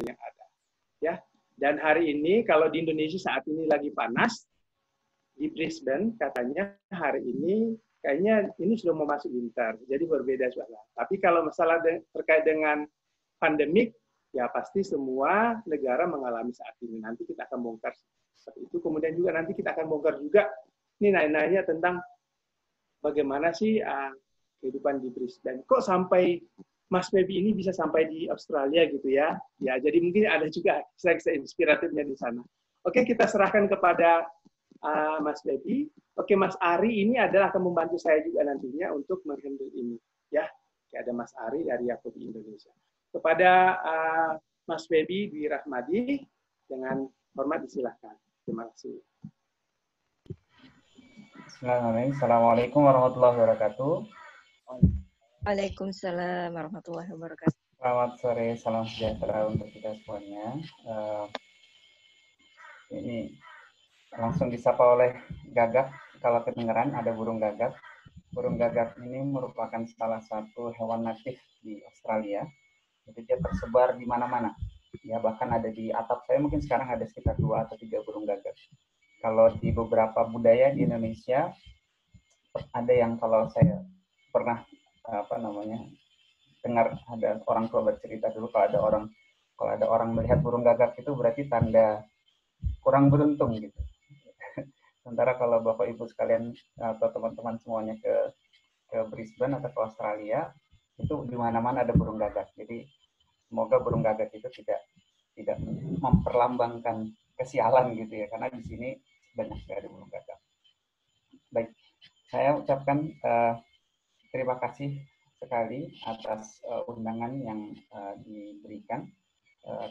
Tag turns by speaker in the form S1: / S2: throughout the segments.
S1: yang ada. Ya. Dan hari ini kalau di Indonesia saat ini lagi panas, di Brisbane katanya hari ini kayaknya ini sudah mau masuk winter, jadi berbeda suasana. Tapi kalau masalah terkait dengan pandemik, ya pasti semua negara mengalami saat ini. Nanti kita akan bongkar seperti itu. Kemudian juga nanti kita akan bongkar juga ini nanya-nanya tentang bagaimana sih kehidupan di Brisbane. Kok sampai Mas Baby ini bisa sampai di Australia gitu ya? Ya, jadi mungkin ada juga kisah-kisah inspiratifnya di sana. Oke, kita serahkan kepada Mas Baby. Oke, Mas Ari ini adalah akan membantu saya juga nantinya untuk menghandle ini. Ya, ada Mas Ari dari Yakobi Indonesia. Kepada Mas Baby Dwi Rahmadi, dengan hormat disilahkan. Terima kasih.
S2: Bismillahirrahmanirrahim. Assalamualaikum warahmatullahi wabarakatuh.
S3: Waalaikumsalam warahmatullahi wabarakatuh.
S2: Selamat sore, salam sejahtera untuk kita semuanya. Ini langsung disapa oleh gagak. Kalau kedengaran ada burung gagak. Burung gagak ini merupakan salah satu hewan natif di Australia. Jadi dia tersebar di mana-mana. Ya, bahkan ada di atap saya mungkin sekarang ada sekitar 2 atau 3 burung gagak. Kalau di beberapa budaya di Indonesia ada yang kalau saya pernah dengar ada orang tua bercerita dulu kalau ada orang melihat burung gagak itu berarti tanda kurang beruntung gitu. Sementara kalau Bapak Ibu sekalian atau teman-teman semuanya ke Brisbane atau ke Australia itu di mana-mana ada burung gagak. Jadi semoga burung gagak itu tidak memperlambangkan kesialan gitu ya, karena di sini banyak sekali burung gagak. Baik, saya ucapkan terima kasih sekali atas undangan yang diberikan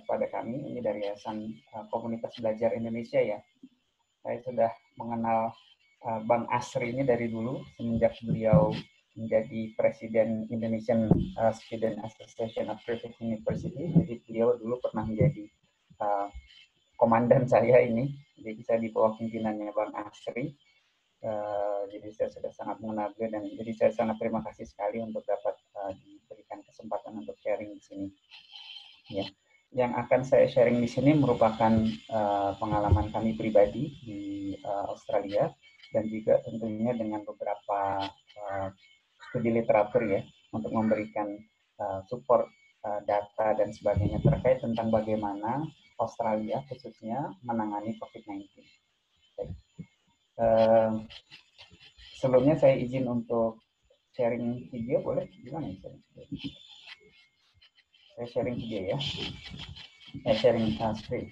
S2: kepada kami. Ini dari Yayasan Komunitas Belajar Indonesia ya. Saya sudah mengenal Bang Asri ini dari dulu semenjak beliau menjadi Presiden Indonesian Student Association of Griffith University. Jadi beliau dulu pernah menjadi komandan saya ini. Jadi saya di bawah pimpinannya Bang Asri. Jadi saya sudah sangat mengenal beliau dan jadi saya sangat terima kasih sekali untuk dapat diberikan kesempatan untuk sharing di sini. Ya, yang akan saya sharing di sini merupakan pengalaman kami pribadi di Australia dan juga tentunya dengan beberapa studi literatur ya untuk memberikan support data dan sebagainya terkait tentang bagaimana Australia khususnya menangani COVID-19. Sebelumnya saya izin untuk sharing video, boleh? Gimana ya? Saya sharing video ya. Sharing screen.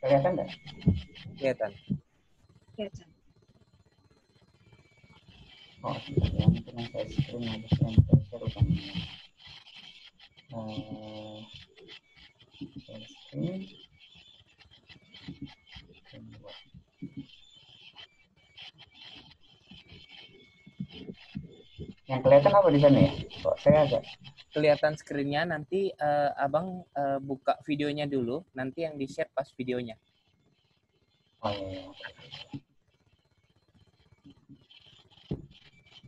S2: Kelihatan nggak?
S4: Kelihatan.
S3: Kelihatan.
S2: Oh, ya, mungkin yang saya screen harus yang saya share utamanya. Screen. Yang kelihatan apa di sana ya? Kok saya agak
S4: Kelihatan screen-nya, nanti Abang buka videonya dulu, nanti yang di-share pas videonya.
S2: Oh iya.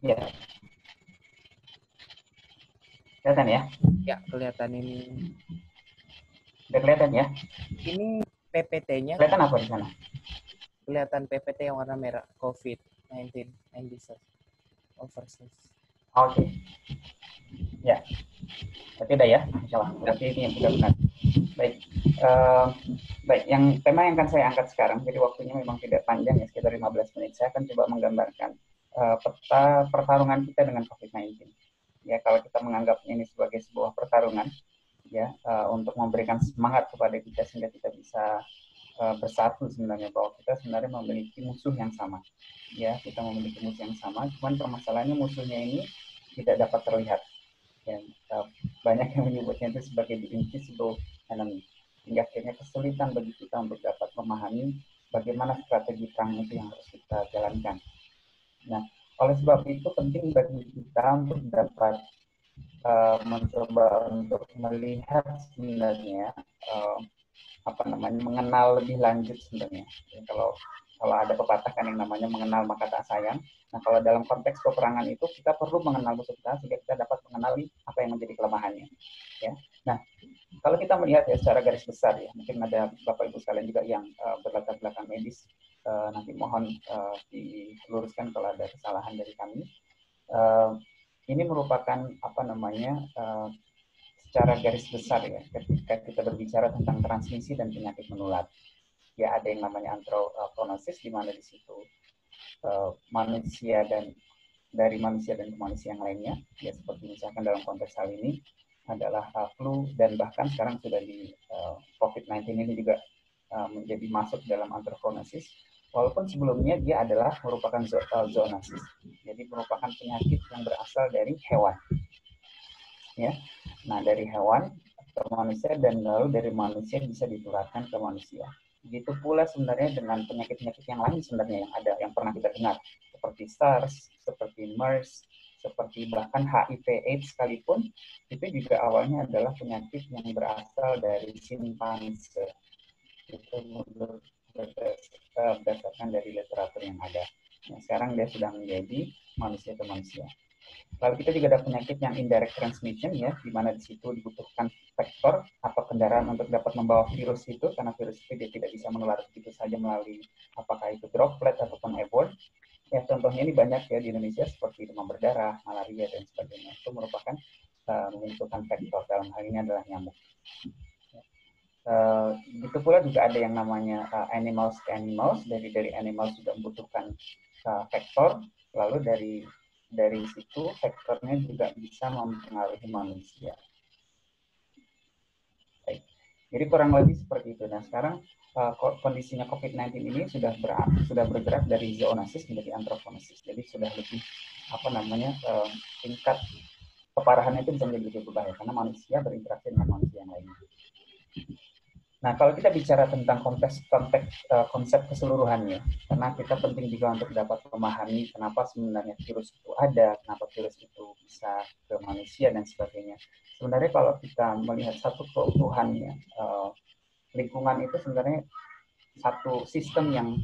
S2: Ya. Kelihatan ya?
S4: Ya, kelihatan ini.
S2: Udah kelihatan ya?
S4: Ini PPT-nya.
S2: Kelihatan apa di sana?
S4: Kelihatan PPT yang warna merah, COVID-19 and disease overseas.
S2: Oke. Ya. Berarti udah ya? Insya Allah. Berarti ini yang sudah benar. Baik. Baik, yang tema yang akan saya angkat sekarang, jadi waktunya memang tidak panjang ya, sekitar 15 menit. Saya akan coba menggambarkan peta pertarungan kita dengan COVID-19. Ya, kalau kita menganggap ini sebagai sebuah pertarungan, ya, untuk memberikan semangat kepada kita sehingga kita bisa bersatu sebenarnya bahwa kita sebenarnya memiliki musuh yang sama. Ya, kita memiliki musuh yang sama, cuman permasalahannya musuhnya ini tidak dapat terlihat. Dan banyak yang menyebutnya itu sebagai the invisible enemy. Hingga akhirnya kesulitan bagi kita untuk dapat memahami bagaimana strategi perang itu yang harus kita jalankan. Nah, oleh sebab itu penting bagi kita untuk dapat mencoba untuk melihat sebenarnya mengenal lebih lanjut sebenarnya. Jadi, kalau kalau ada pepatah kan yang namanya mengenal maka tak sayang. Nah, kalau dalam konteks peperangan itu kita perlu mengenal musuh kita sehingga kita dapat mengenali apa yang menjadi kelemahannya. Ya. Nah, kalau kita melihat ya secara garis besar ya, mungkin ada Bapak Ibu sekalian juga yang berlatar belakang medis, nanti mohon diluruskan kalau ada kesalahan dari kami. Ini merupakan apa namanya secara garis besar ya, ketika kita berbicara tentang transmisi dan penyakit menular. Ya, ada yang namanya anthroponosis, di mana di situ manusia dan dari manusia dan ke manusia yang lainnya, ya seperti misalkan dalam konteks hal ini adalah flu, dan bahkan sekarang sudah di COVID-19 ini juga menjadi masuk dalam anthroponosis, walaupun sebelumnya dia adalah merupakan zoonosis, jadi merupakan penyakit yang berasal dari hewan. Ya, nah dari hewan ke manusia dan lalu dari manusia bisa ditularkan ke manusia. Begitu pula sebenarnya dengan penyakit-penyakit yang lain sebenarnya yang ada, yang pernah kita dengar, seperti SARS, seperti MERS, seperti bahkan HIV/AIDS sekalipun, itu juga awalnya adalah penyakit yang berasal dari simpanse. Itu berdasarkan dari literatur yang ada. Nah, sekarang dia sudah menjadi manusia ke manusia. Lalu kita juga ada penyakit yang indirect transmission ya, di mana di situ dibutuhkan vektor atau kendaraan untuk dapat membawa virus itu, karena virus itu dia tidak bisa menular begitu saja melalui apakah itu droplet ataupun airborne. Ya, contohnya ini banyak ya di Indonesia seperti demam berdarah, malaria dan sebagainya. Itu merupakan membutuhkan vektor, dalam hal ini adalah nyamuk. Begitu pula juga ada yang namanya animals to animals, dari animals juga membutuhkan vektor, lalu dari situ vektornya juga bisa mempengaruhi manusia. Baik. Jadi kurang lebih seperti itu. Nah, sekarang kondisinya COVID-19 ini sudah bergerak dari zoonosis menjadi anthroponosis. Jadi sudah lebih tingkat keparahannya itu bisa menjadi lebih berbahaya karena manusia berinteraksi dengan manusia yang lainnya. Nah, kalau kita bicara tentang konsep keseluruhannya, karena kita penting juga untuk dapat memahami kenapa sebenarnya virus itu ada, kenapa virus itu bisa ke manusia dan sebagainya. Sebenarnya kalau kita melihat satu keutuhannya, lingkungan itu sebenarnya satu sistem yang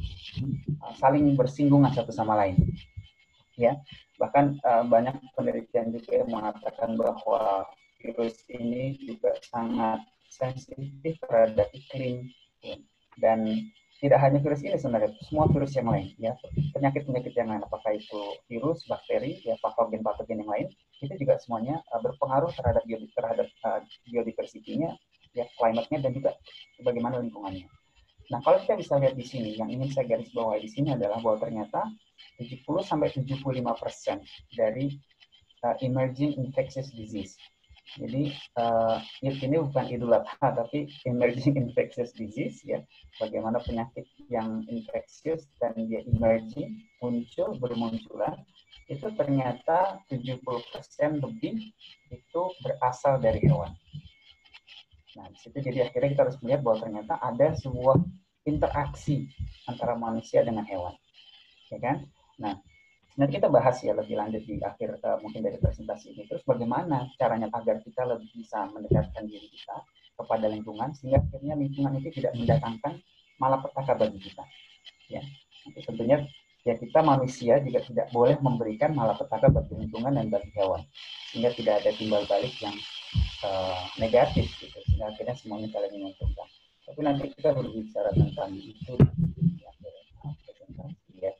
S2: saling bersinggungan satu sama lain. Ya, bahkan banyak penelitian juga yang mengatakan bahwa virus ini juga sangat sensitif terhadap iklim, dan tidak hanya virus ini sebenarnya, semua virus yang lain ya, penyakit-penyakit yang lain, apakah itu virus, bakteri, ya patogen yang lain, itu juga semuanya berpengaruh terhadap biodiversity-nya, ya climate-nya dan juga bagaimana lingkungannya. Nah, kalau kita bisa lihat di sini, yang ingin saya garis bawahi di sini adalah bahwa ternyata 70-75% dari emerging infectious disease. Jadi ini bukan Idul Adha, tapi emerging infectious disease ya. Bagaimana penyakit yang infeksius dan dia emerging, bermunculan, itu ternyata 70% lebih itu berasal dari hewan. Nah, di situ jadi akhirnya kita harus melihat bahwa ternyata ada sebuah interaksi antara manusia dengan hewan, ya kan? Nah, nanti kita bahas ya lebih lanjut di akhir mungkin dari presentasi ini. Terus bagaimana caranya agar kita lebih bisa mendekatkan diri kita kepada lingkungan sehingga akhirnya lingkungan itu tidak mendatangkan malapetaka bagi kita. Ya, nanti tentunya ya kita manusia juga tidak boleh memberikan malapetaka bagi lingkungan dan bagi hewan sehingga tidak ada timbal balik yang negatif gitu. Sehingga akhirnya semuanya saling menguntungkan. Tapi nanti kita berbicara tentang itu di akhir presentasi ya.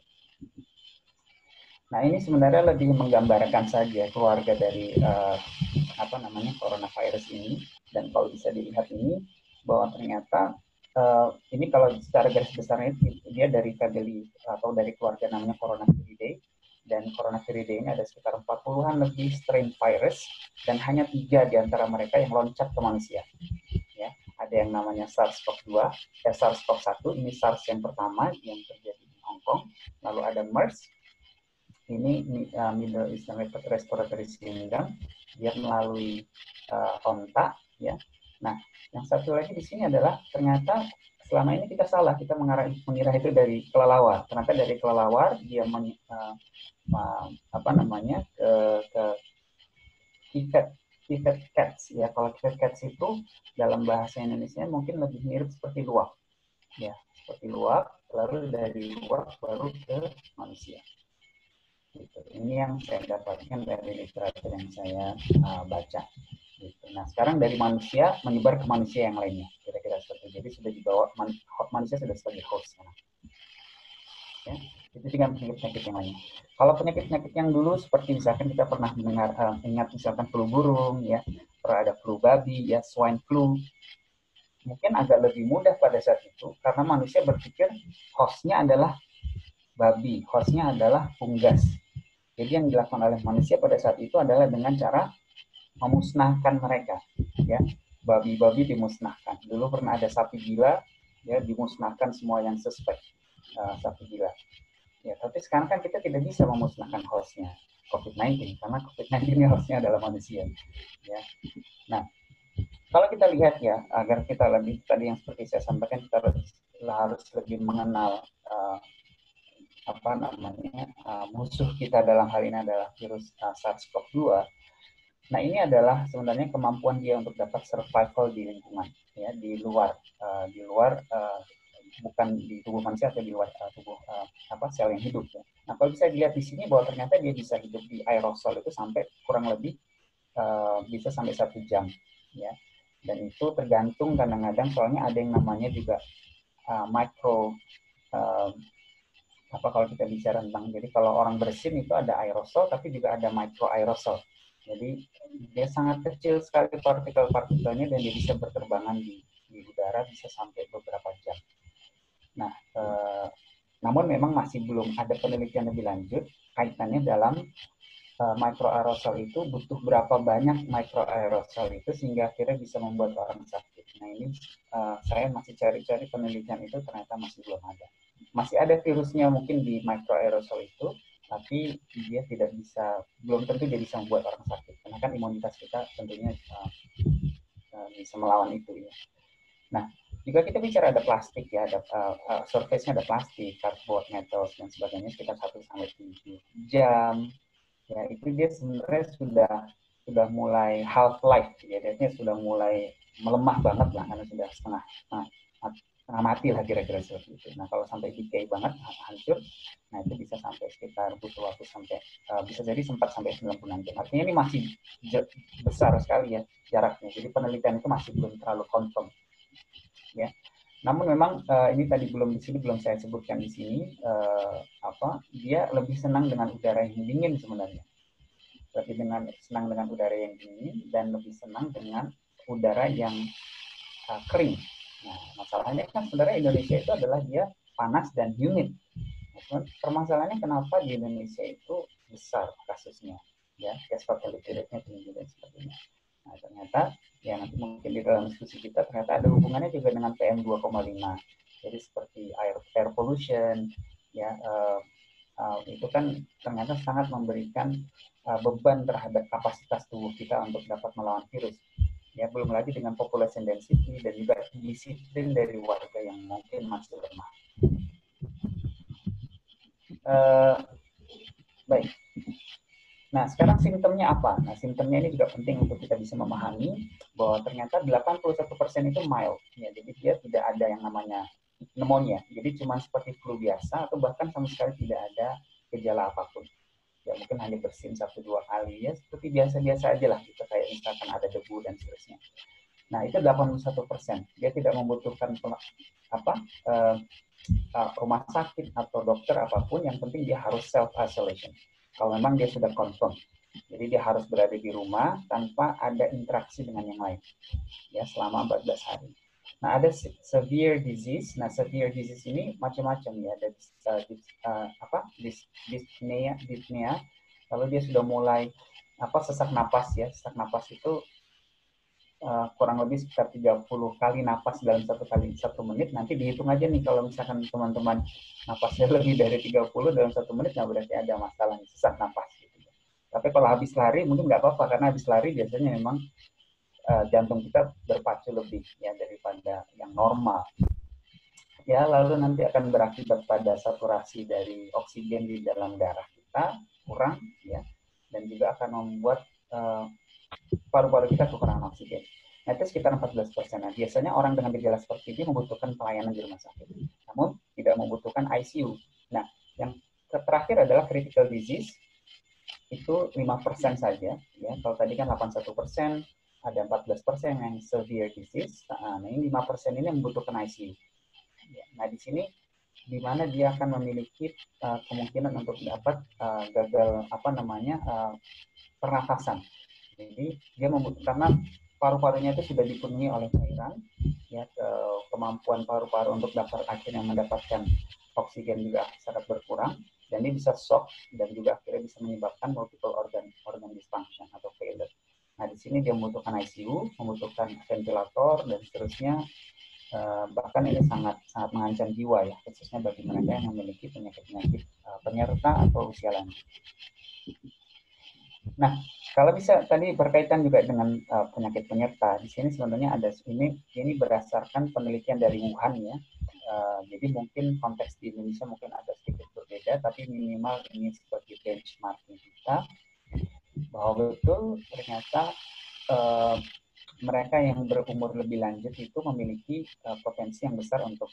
S2: Nah, ini sebenarnya lebih menggambarkan saja keluarga dari coronavirus ini, dan kalau bisa dilihat ini bahwa ternyata ini kalau secara garis besarnya dia dari family atau dari keluarga namanya Coronaviridae, dan Coronaviridae ini ada sekitar 40-an lebih strain virus dan hanya 3 di antara mereka yang loncat ke manusia. Ya, ada yang namanya SARS-CoV-2, SARS-CoV-1, ini SARS yang pertama yang terjadi di Hong Kong, lalu ada MERS. Ini Middle Eastern Respiratory Syndrome, dia melalui onta, ya. Nah, yang satu lagi di sini adalah ternyata selama ini kita salah, kita mengira itu dari kelelawar. Ternyata dari kelelawar dia ke Pivet cats, ya. Kalau Pivet cats itu dalam bahasa Indonesia mungkin lebih mirip seperti luwak, ya, seperti luwak. lalu dari luar baru ke manusia. Gitu. Ini yang saya dapatkan dari literatur yang saya baca. Gitu. Nah, sekarang dari manusia menyebar ke manusia yang lainnya, kira-kira seperti itu. Jadi sudah dibawa, manusia sudah sebagai host sekarang. Ya, itu dengan penyakit-penyakit yang lainnya. Kalau penyakit-penyakit yang dulu seperti misalkan kita pernah mendengar, ingat misalkan flu burung, ya, pernah ada flu babi, ya, swine flu, mungkin agak lebih mudah pada saat itu karena manusia berpikir hostnya adalah babi, hostnya adalah unggas. Jadi yang dilakukan oleh manusia pada saat itu adalah dengan cara memusnahkan mereka, ya, babi-babi dimusnahkan. Dulu pernah ada sapi gila, ya, dimusnahkan semua yang suspek sapi gila. Ya, tapi sekarang kan kita tidak bisa memusnahkan hostnya COVID-19 karena COVID-19 ini hostnya adalah manusia. Ya, nah kalau kita lihat ya, agar kita lebih tadi yang seperti saya sampaikan, kita harus lebih mengenal musuh kita dalam hal ini adalah virus SARS-CoV-2. Nah, ini adalah sebenarnya kemampuan dia untuk dapat survival di lingkungan, ya, di luar bukan di tubuh manusia atau di luar tubuh sel yang hidup. Ya. Nah, kalau bisa dilihat di sini bahwa ternyata dia bisa hidup di aerosol itu sampai kurang lebih bisa sampai 1 jam, ya. Dan itu tergantung kadang-kadang soalnya ada yang namanya juga kalau kita bicara tentang, jadi kalau orang bersin itu ada aerosol tapi juga ada micro aerosol. Jadi dia sangat kecil sekali partikel-partikelnya dan dia bisa berterbangan di udara bisa sampai beberapa jam. Nah, namun memang masih belum ada penelitian lebih lanjut kaitannya dalam mikroaerosol itu butuh berapa banyak mikroaerosol itu sehingga akhirnya bisa membuat orang sakit. Nah, ini saya masih cari-cari penelitian itu, ternyata masih belum ada. Masih ada virusnya mungkin di mikroaerosol itu, tapi dia tidak bisa, belum tentu dia bisa membuat orang sakit. Karena kan imunitas kita tentunya bisa melawan itu, ya. Nah, jika kita bicara ada plastik, ya, ada surface-nya ada plastik, cardboard, metals dan sebagainya sekitar 1-7 jam. Ya, itu dia sebenarnya sudah mulai half life, ya, dia sudah mulai melemah banget lah karena sudah setengah mati lah kira-kira seperti itu. Nah, kalau sampai decay banget, hancur, nah itu bisa sampai sekitar butuh waktu sampai bisa jadi sempat sampai 96 jam. Artinya ini masih besar sekali ya jaraknya. Jadi penelitian itu masih belum terlalu confirm. Ya. Namun memang ini tadi belum saya sebutkan di sini dia lebih senang dengan udara yang dingin sebenarnya. Lebih senang dengan udara yang dingin dan lebih senang dengan udara yang kering. Nah, masalahnya kan sebenarnya Indonesia itu adalah dia panas dan humid. Nah, permasalahannya kenapa di Indonesia itu besar kasusnya, ya, case fatality rate-nya tinggi dan sebagainya. Nah, ternyata ya nanti mungkin di dalam diskusi kita ternyata ada hubungannya juga dengan PM 2,5. Jadi seperti air pollution, ya, itu kan ternyata sangat memberikan beban terhadap kapasitas tubuh kita untuk dapat melawan virus. Ya, belum lagi dengan population density dan juga disiplin dari warga yang mungkin masih lemah. Baik. Nah, sekarang simptomnya apa? Nah, simptomnya ini juga penting untuk kita bisa memahami bahwa ternyata 81% itu mild. Ya, jadi dia tidak ada yang namanya pneumonia. Jadi cuma seperti flu biasa atau bahkan sama sekali tidak ada gejala apapun. Ya, mungkin hanya bersin 1-2 kali, ya seperti biasa-biasa aja lah, gitu, kayak misalkan ada debu dan seterusnya. Nah, itu 81%. Dia tidak membutuhkan rumah sakit atau dokter apapun, yang penting dia harus self-isolation. Kalau memang dia sudah confirm. Jadi dia harus berada di rumah tanpa ada interaksi dengan yang lain. Ya, selama 14 hari. Nah, ada severe disease. Nah, severe disease ini macam-macam, ya. Ada dyspnea. Lalu dia sudah mulai sesak napas, ya. Sesak napas itu kurang lebih sekitar 30 kali napas dalam 1 menit. Nanti dihitung aja nih, kalau misalkan teman-teman napasnya lebih dari 30 dalam 1 menit, nah berarti ada masalah sesak napas. Gitu. Tapi kalau habis lari mungkin nggak apa-apa, karena habis lari biasanya memang jantung kita berpacu lebih, ya, daripada yang normal. Ya, lalu nanti akan berakibat pada saturasi dari oksigen di dalam darah kita kurang, ya, dan juga akan membuat paru-paru kita kekurangan oksigen. Nah, itu sekitar 14%. Nah, biasanya orang dengan gejala seperti ini membutuhkan pelayanan di rumah sakit, namun tidak membutuhkan ICU. Nah, yang terakhir adalah critical disease, itu 5% saja. Ya. Kalau tadi kan 81%, ada 14% yang severe disease. Nah, ini 5% ini membutuhkan ICU. Ya. Nah, di sini di mana dia akan memiliki kemungkinan untuk dapat gagal pernafasan. Jadi dia membutuhkan, karena paru-parunya itu sudah dipenuhi oleh cairan, ya, kemampuan paru-paru untuk dapat akhirnya mendapatkan oksigen juga sangat berkurang, dan ini bisa shock dan juga akhirnya bisa menyebabkan multiple organ dysfunction atau failure. Nah, di sini dia membutuhkan ICU, membutuhkan ventilator dan seterusnya. Bahkan ini sangat mengancam jiwa ya, khususnya bagi mereka yang memiliki penyakit-penyakit penyerta atau usia lanjut. Nah, kalau bisa tadi berkaitan juga dengan penyakit penyerta, di sini sebenarnya ada ini berdasarkan penelitian dari Wuhan ya. Jadi mungkin konteks di Indonesia mungkin agak sedikit berbeda, tapi minimal ini sebagai benchmarking kita bahwa betul ternyata mereka yang berumur lebih lanjut itu memiliki potensi yang besar untuk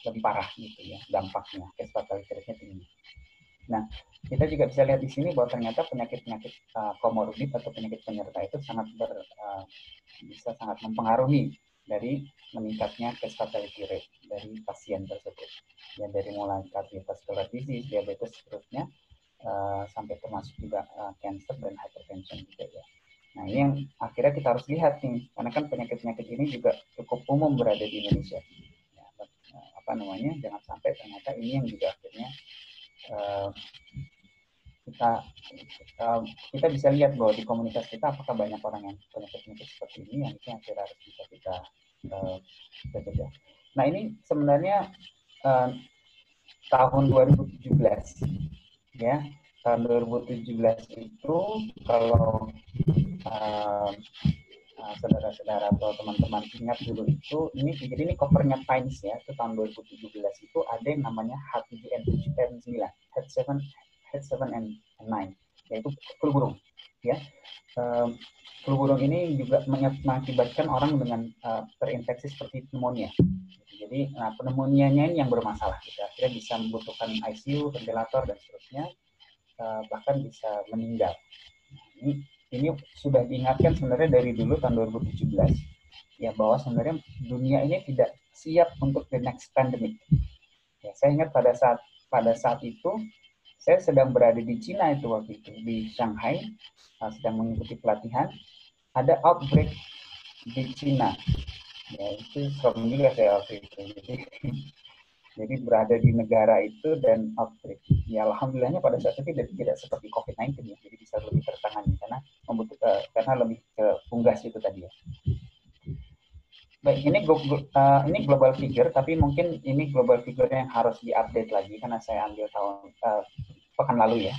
S2: lebih parah gitu ya, dampaknya, case fatality rate-nya tinggi. Nah, kita juga bisa lihat di sini bahwa ternyata penyakit-penyakit komorbid atau penyakit penyerta itu bisa sangat mempengaruhi dari meningkatnya case fatality rate dari pasien tersebut. Ya, dari mulai cardiovascular disease, diabetes, seterusnya, sampai termasuk juga cancer dan hypertension juga ya. Nah, ini yang akhirnya kita harus lihat nih, karena kan penyakit-penyakit ini juga cukup umum berada di Indonesia. Ya, jangan sampai ternyata ini yang juga akhirnya kita bisa lihat bahwa di komunitas kita apakah banyak orang yang penyakit-penyakit seperti ini yang itu akhirnya harus bisa kita cegah. Nah, ini sebenarnya tahun 2017 ya. Tahun 2017 itu kalau saudara-saudara atau teman-teman ingat dulu itu, ini covernya Times ya, itu tahun 2017 itu ada yang namanya H7N9, H7N9, yaitu flu burung ya. Flu burung ini juga mengakibatkan orang dengan terinfeksi seperti pneumonia. Jadi pneumonia-nya ini yang bermasalah, gitu. Akhirnya bisa membutuhkan ICU, ventilator dan seterusnya, bahkan bisa meninggal. Ini sudah diingatkan sebenarnya dari dulu tahun 2017 ya, bahwa sebenarnya dunia ini tidak siap untuk the next pandemic. Ya, saya ingat pada saat itu saya sedang berada di Cina itu waktu itu, di Shanghai, sedang mengikuti pelatihan, ada outbreak di Cina. Ya, itu serem juga saya waktu itu. Jadi berada di negara itu dan outbreak. Ya, alhamdulillahnya pada saat itu tidak seperti COVID-19 ya, jadi bisa lebih tertangani karena lebih ke unggas itu tadi ya. Baik, ini global figure, tapi mungkin ini global figure yang harus diupdate lagi karena saya ambil pekan lalu ya.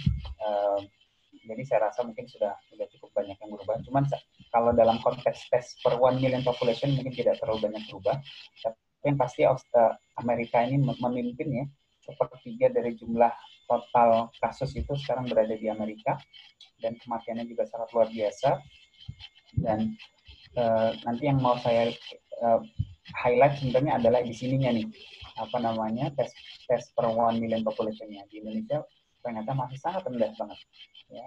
S2: Jadi saya rasa mungkin sudah cukup banyak yang berubah. Cuman kalau dalam konteks tes per 1 million population mungkin tidak terlalu banyak berubah. Yang pasti Amerika ini memimpin ya, sepertiga dari jumlah total kasus itu sekarang berada di Amerika, dan kematiannya juga sangat luar biasa. Dan nanti yang mau saya highlight sebenarnya adalah di sininya nih, tes per 1 million population-nya di Indonesia ternyata masih sangat rendah banget ya,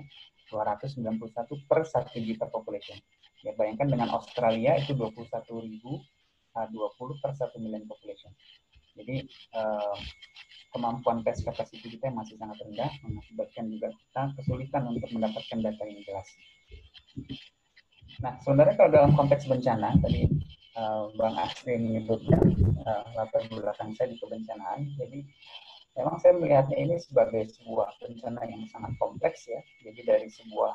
S2: 291 per 1 juta population. Ya, bayangkan dengan Australia itu 21.020 per 1 million population. Jadi kemampuan tes capacity kita masih sangat rendah, mengakibatkan juga kita kesulitan untuk mendapatkan data yang jelas. Nah, sebenarnya kalau dalam konteks bencana, tadi Bang Asri menyebutkan latar belakang saya di kebencanaan, jadi memang saya melihatnya ini sebagai sebuah bencana yang sangat kompleks ya. Jadi dari sebuah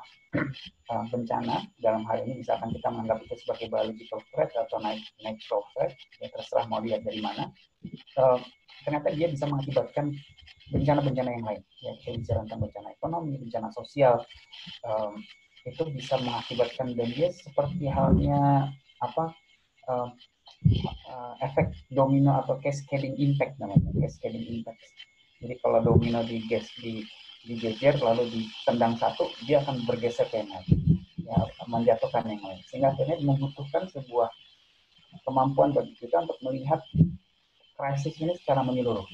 S2: bencana, dalam hal ini misalkan kita menganggap itu sebagai biological threat atau natural threat, ya terserah mau lihat dari mana, ternyata dia bisa mengakibatkan bencana-bencana yang lain. Ya, kita bicara tentang bencana ekonomi, bencana sosial, itu bisa mengakibatkan, dan dia seperti halnya efek domino atau cascading impact namanya, cascading impact. Jadi kalau domino digeser lalu ditendang satu, dia akan bergeser ke yang lain. ya, menjatuhkan yang lain. Sehingga akhirnya membutuhkan sebuah kemampuan bagi kita untuk melihat krisis ini secara menyeluruh.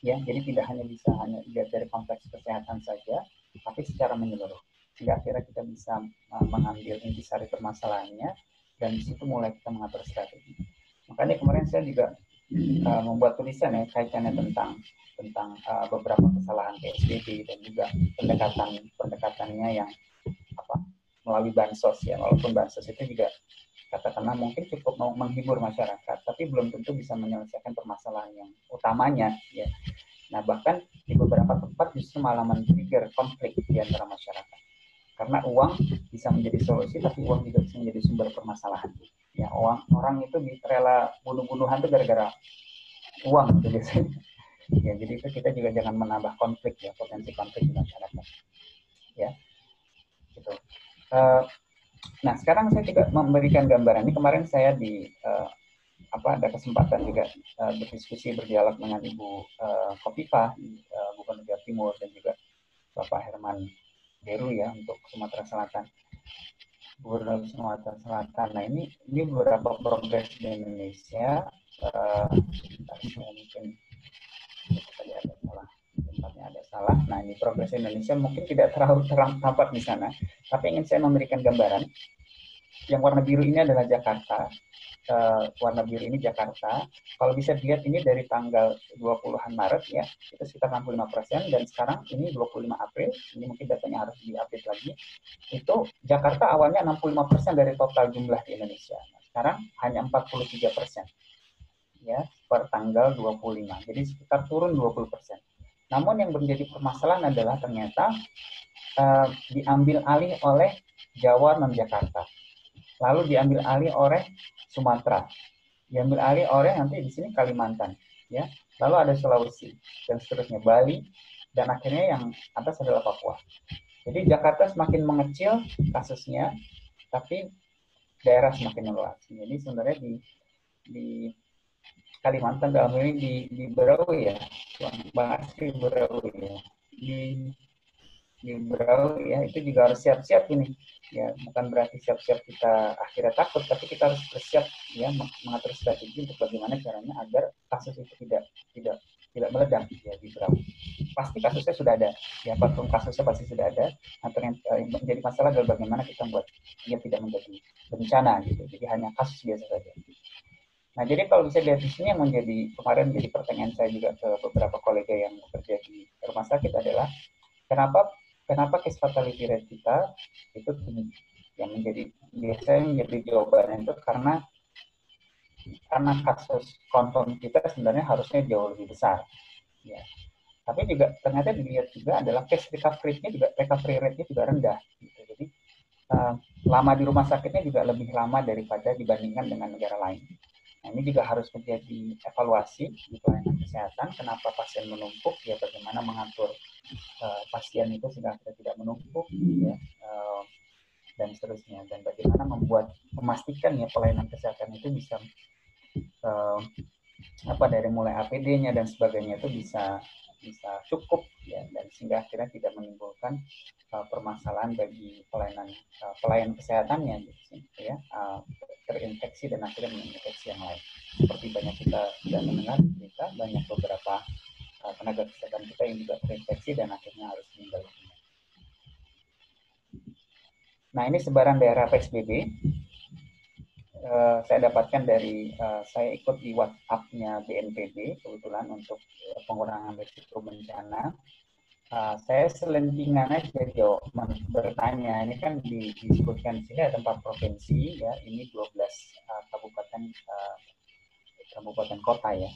S2: Ya, jadi tidak hanya bisa dilihat dari konteks kesehatan saja, tapi secara menyeluruh. Sehingga akhirnya kita bisa mengambil intisari permasalahannya, dan di situ mulai kita mengatur strategi. Makanya kemarin saya juga membuat tulisan ya kaitannya tentang beberapa kesalahan PSBB dan juga pendekatannya yang melalui bansos ya, walaupun bansos itu juga katakanlah mungkin cukup menghibur masyarakat, tapi belum tentu bisa menyelesaikan permasalahan yang utamanya ya. Nah, bahkan di beberapa tempat justru malah men-trigger konflik di antara masyarakat. Karena uang bisa menjadi solusi, tapi uang juga bisa menjadi sumber permasalahan. Ya, orang itu rela bunuh-bunuhan itu gara-gara uang gitu biasanya. Ya, jadi itu kita juga jangan menambah konflik ya, potensi konflik di masyarakat. Ya, gitu. Nah, sekarang saya juga memberikan gambaran ini. Kemarin saya ada kesempatan juga berdiskusi, berdialog dengan Ibu Khofifah, Gubernur Jawa Timur, dan juga Bapak Herman Deru ya untuk Sumatera Selatan, Gubernur Sumatera Selatan. Nah, ini beberapa progres di Indonesia. Mungkin tadi tempatnya ada salah. Nah, ini progres Indonesia mungkin tidak terlalu tampak di sana, tapi ingin saya memberikan gambaran. Yang warna biru ini adalah Jakarta. Warna biru ini Jakarta. Kalau bisa dilihat ini dari tanggal 20-an Maret ya, itu sekitar 65%, dan sekarang ini 25 April, ini mungkin datanya harus diupdate lagi. Itu Jakarta awalnya 65% dari total jumlah di Indonesia. Nah, sekarang hanya 43%. Ya, per tanggal 25. Jadi sekitar turun 20%. Namun yang menjadi permasalahan adalah ternyata diambil alih oleh Jawa non Jakarta. Lalu diambil alih oleh Sumatera, diambil alih oleh nanti di sini Kalimantan, ya. Lalu ada Sulawesi dan seterusnya, Bali, dan akhirnya yang atas adalah Papua. Jadi Jakarta semakin mengecil kasusnya, tapi daerah semakin meluas. Jadi sebenarnya di Kalimantan dalam ini di Berau ya, Bang Asri Berau ya, di Berau ya, itu juga harus siap-siap ini. Ya, bukan berarti siap-siap kita akhirnya takut, tapi kita harus bersiap ya mengatur strategi untuk bagaimana caranya agar kasus itu tidak meledak ya di Berau. Pasti kasusnya sudah ada, ya patung kasusnya pasti sudah ada. Nah, menjadi masalah adalah bagaimana kita membuat dia tidak menjadi bencana gitu. Jadi hanya kasus biasa saja. Nah, jadi kalau bisa dilihat di sini yang menjadi kemarin jadi pertanyaan saya juga ke beberapa kolega yang bekerja di rumah sakit adalah kenapa case fatality rate kita itu tinggi? Yang biasanya menjadi jawabannya itu karena kasus confirm kita sebenarnya harusnya jauh lebih besar. Ya. Tapi juga ternyata dilihat juga adalah case recovery rate-nya juga rendah. Gitu. Jadi lama di rumah sakitnya juga lebih lama daripada dibandingkan dengan negara lain. Nah, ini juga harus menjadi evaluasi di pelayanan kesehatan. Kenapa pasien menumpuk? Ya, bagaimana mengatur pasien itu sehingga tidak menumpuk, ya, dan seterusnya. Dan bagaimana memastikan ya pelayanan kesehatan itu bisa dari mulai APD-nya dan sebagainya itu bisa cukup ya, dan sehingga akhirnya tidak menimbulkan permasalahan bagi pelayan kesehatannya gitu ya, terinfeksi dan akhirnya menginfeksi yang lain. Seperti banyak kita sudah mendengar berita banyak beberapa tenaga kesehatan kita yang juga terinfeksi dan akhirnya harus meninggal dunia. Nah, ini sebaran daerah PSBB. Saya dapatkan dari saya ikut di WhatsApp-nya BNPB kebetulan untuk pengurangan risiko bencana. Saya selentingan aja bertanya, ini kan disebutkan di sini ada 4 provinsi ya, ini 12 kabupaten kota ya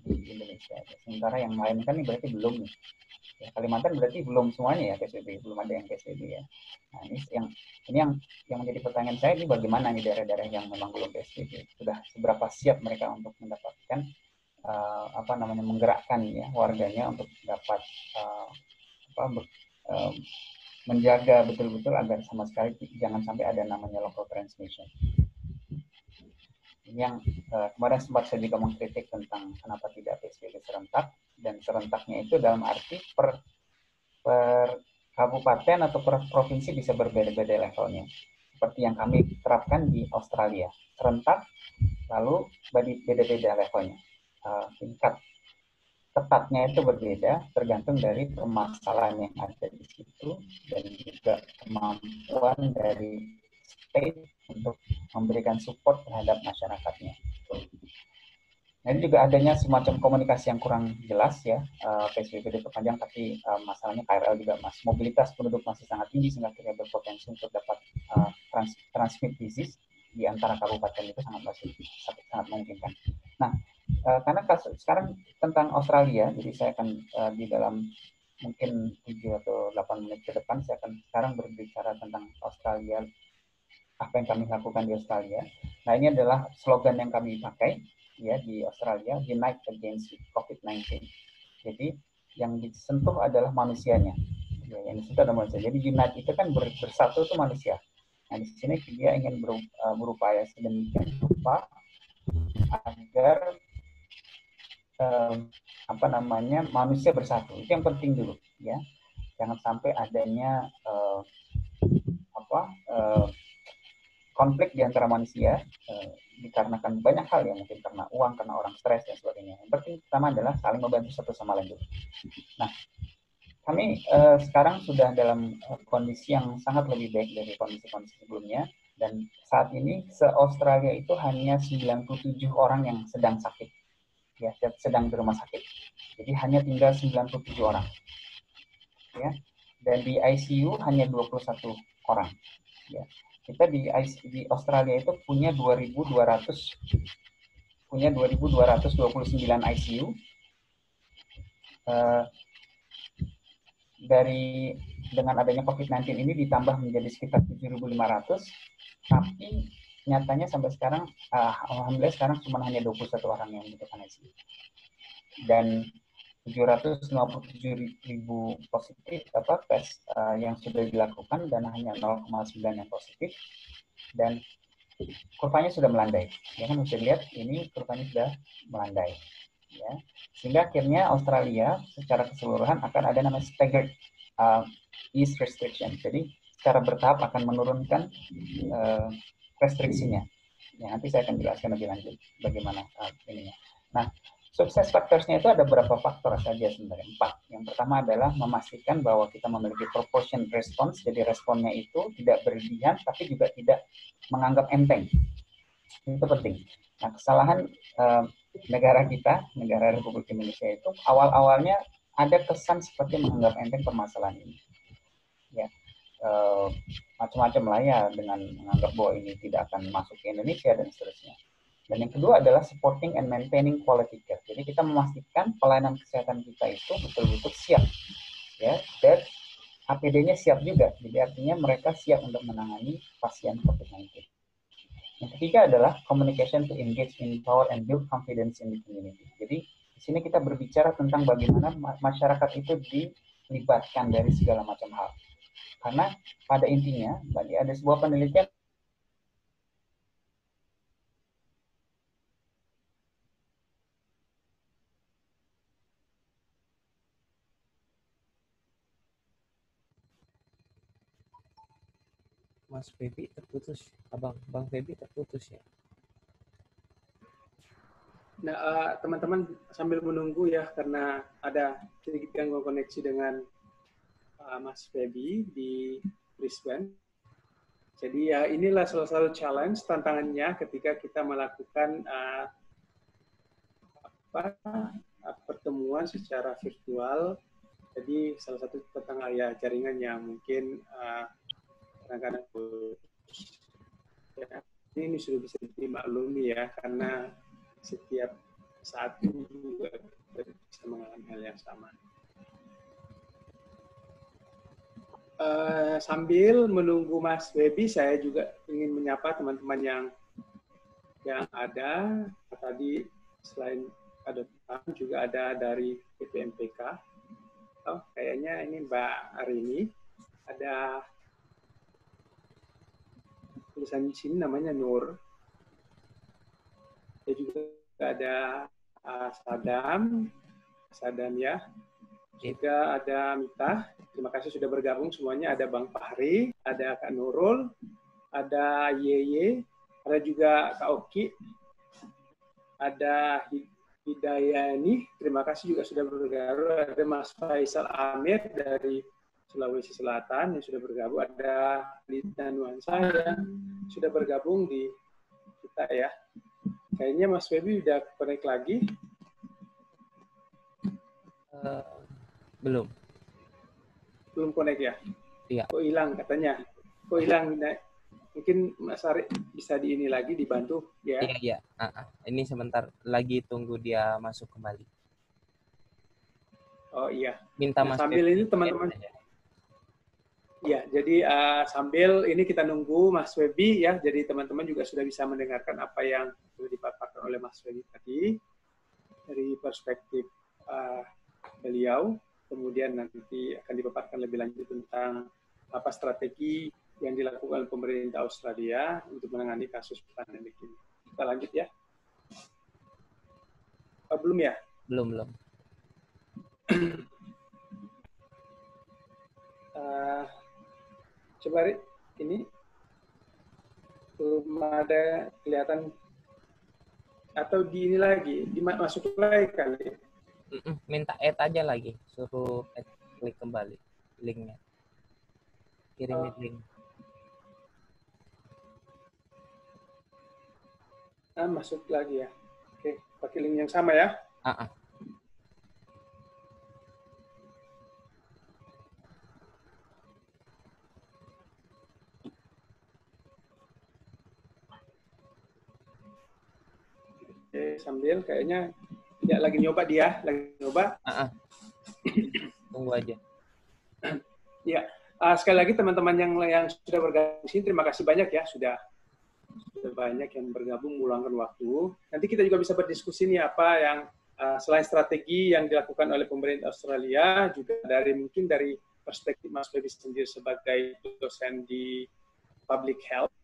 S2: di Indonesia. Sementara yang lain kan ini berarti belum nih. Ya, Kalimantan berarti belum semuanya ya PSBB, belum ada yang PSBB ya. Nah, ini yang menjadi pertanyaan saya, ini bagaimana nih daerah-daerah yang memang belum PSBB, sudah seberapa siap mereka untuk mendapatkan menggerakkan ya warganya untuk dapat menjaga betul-betul agar sama sekali jangan sampai ada namanya local transmission. Ini yang kemarin sempat saya juga mengkritik tentang kenapa tidak PSBB serentak, dan serentaknya itu dalam arti per kabupaten atau provinsi bisa berbeda-beda levelnya. Seperti yang kami terapkan di Australia. Serentak, lalu beda-beda levelnya. Tingkat tepatnya itu berbeda, tergantung dari permasalahan yang ada di situ, dan juga kemampuan dari state untuk memberikan support terhadap masyarakatnya. Nah, ini juga adanya semacam komunikasi yang kurang jelas ya, PSBB diperpanjang tapi masalahnya KRL juga mobilitas penduduk masih sangat tinggi sehingga akhirnya berpotensi untuk dapat transmit disease di antara kabupaten itu sangat memungkinkan. Nah, karena sekarang tentang Australia, jadi saya akan di dalam mungkin 7 atau 8 menit ke depan saya akan sekarang berbicara tentang Australia, apa yang kami lakukan di Australia. Nah, ini adalah slogan yang kami pakai ya di Australia, Unite Against COVID-19. Jadi yang disentuh adalah manusianya. Ya, yang disentuh adalah manusia. Jadi Unite itu kan bersatu itu manusia. Nah, di sini dia ingin berupaya sedemikian rupa agar manusia bersatu. Itu yang penting dulu ya. Jangan sampai adanya konflik di antara manusia dikarenakan banyak hal ya, mungkin karena uang, karena orang stres dan sebagainya. Yang penting pertama adalah saling membantu satu sama lain dulu. Nah, kami sekarang sudah dalam kondisi yang sangat lebih baik dari kondisi-kondisi sebelumnya, dan saat ini se-Australia itu hanya 97 orang yang sedang sakit, ya, sedang di rumah sakit. Jadi hanya tinggal 97 orang, ya, dan di ICU hanya 21 orang, ya. Kita di Australia itu punya 2.229 ICU. Dengan adanya COVID-19 ini ditambah menjadi sekitar 7.500, tapi nyatanya sampai sekarang, alhamdulillah sekarang cuma hanya 21 orang yang membutuhkan ICU. Dan 757.000 positif tes yang sudah dilakukan dan hanya 0,9 yang positif, dan kurvanya sudah melandai. Ya kan, bisa lihat ini kurvanya sudah melandai. Ya, sehingga akhirnya Australia secara keseluruhan akan ada namanya staggered ease restriction. Jadi secara bertahap akan menurunkan restriksinya. Ya, nanti saya akan jelaskan lebih lanjut bagaimana ininya. Nah, sukses faktorsnya itu ada beberapa faktor saja sebenarnya, 4. Yang pertama adalah memastikan bahwa kita memiliki proportion response, jadi responnya itu tidak berlebihan tapi juga tidak menganggap enteng. Itu penting. Nah, kesalahan negara kita, negara Republik Indonesia itu awal-awalnya ada kesan seperti menganggap enteng permasalahan ini. Ya, macam-macam lah ya, dengan menganggap bahwa ini tidak akan masuk ke Indonesia dan seterusnya. Dan yang kedua adalah supporting and maintaining quality care. Jadi kita memastikan pelayanan kesehatan kita itu betul-betul siap, ya, dan APD-nya siap juga. Jadi artinya mereka siap untuk menangani pasien COVID-19. Yang ketiga adalah communication to engage, empower, and build confidence in the community. Jadi di sini kita berbicara tentang bagaimana masyarakat itu dilibatkan dari segala macam hal. Karena pada intinya, tadi ada sebuah penelitian
S4: Mas Febi terputus, Bang Febi terputus ya.
S1: Nah, teman-teman sambil menunggu ya, karena ada sedikit gangguan koneksi dengan Mas Febi di Brisbane. Jadi ya inilah salah satu challenge, tantangannya ketika kita melakukan pertemuan secara virtual. Jadi salah satu tantangan ya jaringan yang mungkin kadang-kadang ya, ini sudah bisa dimaklumi ya, karena setiap saat ini juga kita bisa mengalami hal yang sama. Sambil menunggu Mas Febi, saya juga ingin menyapa teman-teman yang ada. Tadi selain ada juga ada dari PPMPK. Oh, kayaknya ini Mbak Arini. Ada tulisan di sini namanya Nur. Ada juga ada Sadam ya. Juga ada Mita. Terima kasih sudah bergabung semuanya. Ada Bang Fahri, ada Kak Nurul, ada Yeye, ada juga Kak Oki, ada Hidayani, terima kasih juga sudah bergabung. Ada Mas Faisal Amir dari Sulawesi Selatan yang sudah bergabung. Ada Lita Nuansa yang sudah bergabung di kita ya. Kayaknya Mas Febi udah connect lagi.
S4: Belum.
S1: Belum connect ya?
S4: Iya.
S1: Kok hilang katanya? Kok hilang? Mungkin Mas Ari bisa di ini lagi dibantu ya.
S4: Iya. Ini sebentar lagi tunggu dia masuk kembali.
S1: Oh iya.
S4: Minta
S1: Nah,
S4: Mas
S1: sambil
S4: Febi
S1: ini teman-teman. Ya, jadi sambil ini kita nunggu Mas Febi ya. Jadi teman-teman juga sudah bisa mendengarkan apa yang sudah dipaparkan oleh Mas Febi tadi dari perspektif beliau. Kemudian nanti akan dipaparkan lebih lanjut tentang apa strategi yang dilakukan oleh pemerintah Australia untuk menangani kasus pandemi ini. Kita lanjut ya. Belum ya?
S4: Belum.
S1: Coba ini belum ada kelihatan atau di ini lagi masuk lagi kali.
S4: Minta add aja lagi, suruh add, klik kembali linknya, kirimin link.
S1: Masuk lagi ya. Oke, pakai link yang sama ya. Oke, sambil kayaknya tidak lagi nyoba dia, lagi nyoba.
S4: Tunggu aja.
S1: Ya, sekali lagi teman-teman yang sudah bergabung di sini, terima kasih banyak ya, sudah banyak yang bergabung meluangkan waktu. Nanti kita juga bisa berdiskusi nih apa yang selain strategi yang dilakukan oleh pemerintah Australia, juga mungkin dari perspektif Mas Febi sendiri sebagai dosen di public health,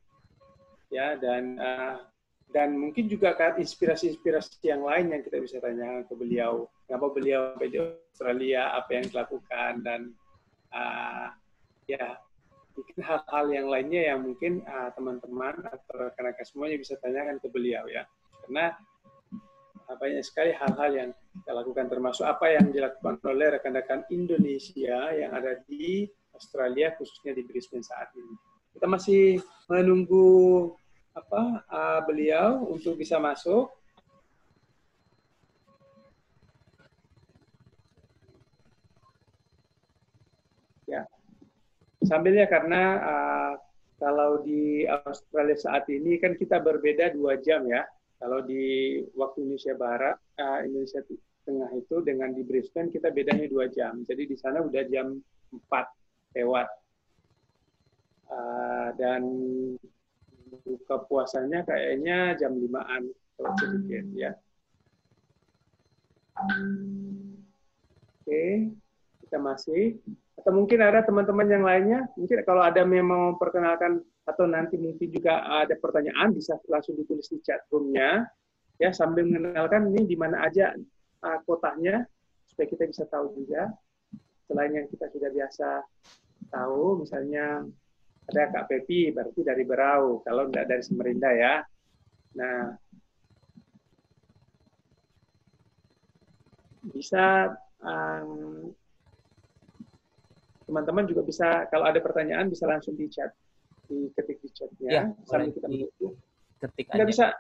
S1: ya, dan mungkin juga inspirasi-inspirasi yang lain yang kita bisa tanya ke beliau. Kenapa beliau di Australia, apa yang dilakukan, dan ya mungkin hal-hal yang lainnya yang mungkin teman-teman atau rekan-rekan semuanya bisa tanyakan ke beliau ya. Karena banyak sekali hal-hal yang kita lakukan, termasuk apa yang dilakukan oleh rekan-rekan Indonesia yang ada di Australia, khususnya di Brisbane saat ini. Kita masih menunggu beliau untuk bisa masuk. Ya, sambilnya karena kalau di Australia saat ini kan kita berbeda 2 jam ya. Kalau di waktu Indonesia Barat, Indonesia Tengah itu dengan di Brisbane kita bedanya 2 jam. Jadi di sana udah jam 4 lewat. Dan buka puasanya kayaknya jam 5-an kalau sedikit ya. Oke, kita masih. Atau mungkin ada teman-teman yang lainnya, mungkin kalau ada yang mau memperkenalkan atau nanti mungkin juga ada pertanyaan bisa langsung ditulis di chat room-nya ya, sambil mengenalkan ini di mana aja kotanya supaya kita bisa tahu juga. Selain yang kita sudah biasa tahu, misalnya ada Kak Pepi, berarti dari Berau, kalau tidak dari Samarinda ya. Nah, bisa teman-teman juga bisa, kalau ada pertanyaan bisa langsung di chat, diketik di chatnya
S4: Ya,
S1: sambil kita menunggu.
S4: Ketik
S1: nggak
S4: aja.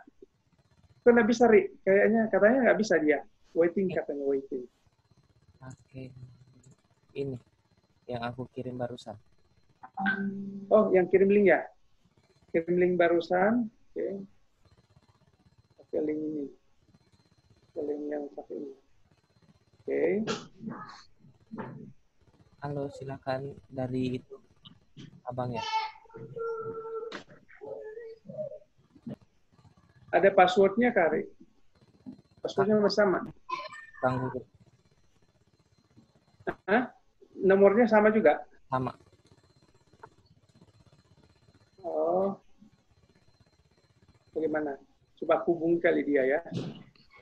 S1: Nggak bisa, Ri. Katanya nggak bisa dia. Waiting, katanya waiting.
S4: Oke. Ini yang aku kirim barusan.
S1: Oh, yang kirim link ya? Kirim link barusan. Oke. Oke, link ini. Link yang satu ini. Oke.
S4: Halo, silakan dari itu abang ya.
S1: Ada passwordnya, Kari? Passwordnya bersama?
S4: Bang Gugur.
S1: Nomornya sama juga?
S4: Sama.
S1: Oh. Bagaimana? Coba hubungi kali dia ya.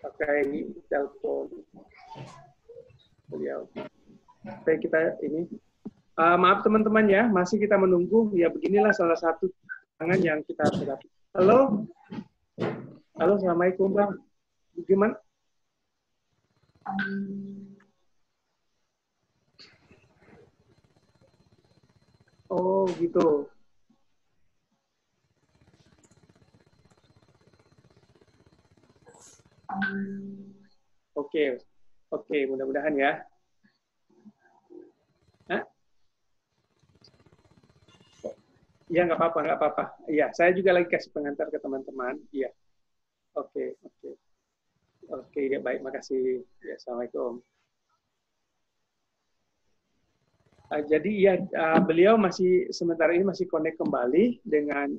S1: Pakai telepon beliau. Supaya kita ini Maaf teman-teman ya, masih kita menunggu. Ya beginilah salah satu tantangan yang kita hadapi. Halo, halo, assalamualaikum Bang. Gimana? Oh gitu. Oke, oke, mudah-mudahan ya. Hah? Iya, nggak apa-apa, nggak apa-apa. Iya, saya juga lagi kasih pengantar ke teman-teman. Iya, oke, oke. Oke, ya baik, makasih. Ya, assalamualaikum. Jadi ya, beliau masih sementara ini masih connect kembali dengan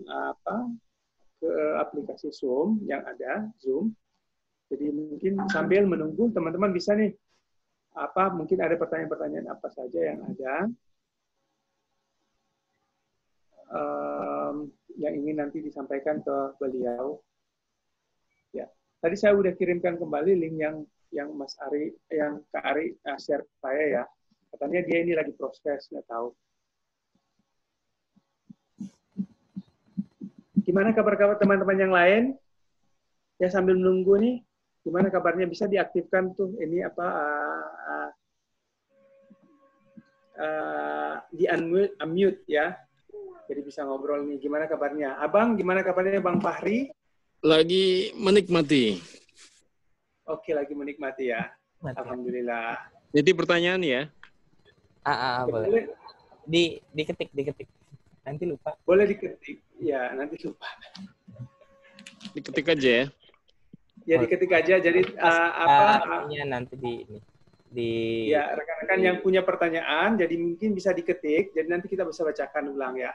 S1: ke aplikasi Zoom yang ada, Zoom. Jadi mungkin sambil menunggu teman-teman bisa nih mungkin ada pertanyaan-pertanyaan apa saja yang ada yang ingin nanti disampaikan ke beliau. Ya, tadi saya udah kirimkan kembali link yang Mas Ari, yang Kak Ari share ke saya ya. Katanya dia ini lagi proses, nggak tahu. Gimana kabar-kabar teman-teman yang lain? Ya sambil menunggu nih, gimana kabarnya? Bisa diaktifkan tuh ini di unmute ya. Jadi bisa ngobrol nih. Gimana kabarnya? Abang, gimana kabarnya Bang Fahri?
S5: Lagi menikmati.
S1: Oke, lagi menikmati ya.
S4: Mati.
S1: Alhamdulillah.
S5: Jadi pertanyaan ya.
S4: Boleh. Diketik. Nanti lupa.
S1: Boleh diketik. Ya, nanti lupa.
S5: Diketik aja ya.
S1: Ya, diketik aja. Jadi
S4: nanti di
S1: ya, rekan-rekan yang punya pertanyaan, jadi mungkin bisa diketik. Jadi nanti kita bisa bacakan ulang ya.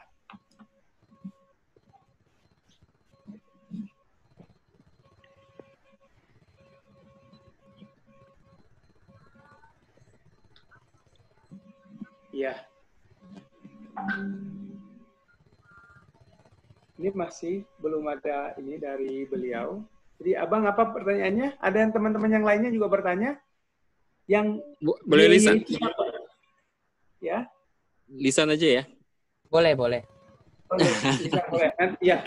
S1: Ya. Ini masih belum ada ini dari beliau. Jadi Abang apa pertanyaannya? Ada yang teman-teman yang lainnya juga bertanya? Yang
S5: boleh lisan?
S1: Ya.
S5: Lisan aja ya.
S4: boleh.
S1: Lisan boleh. Nanti ya.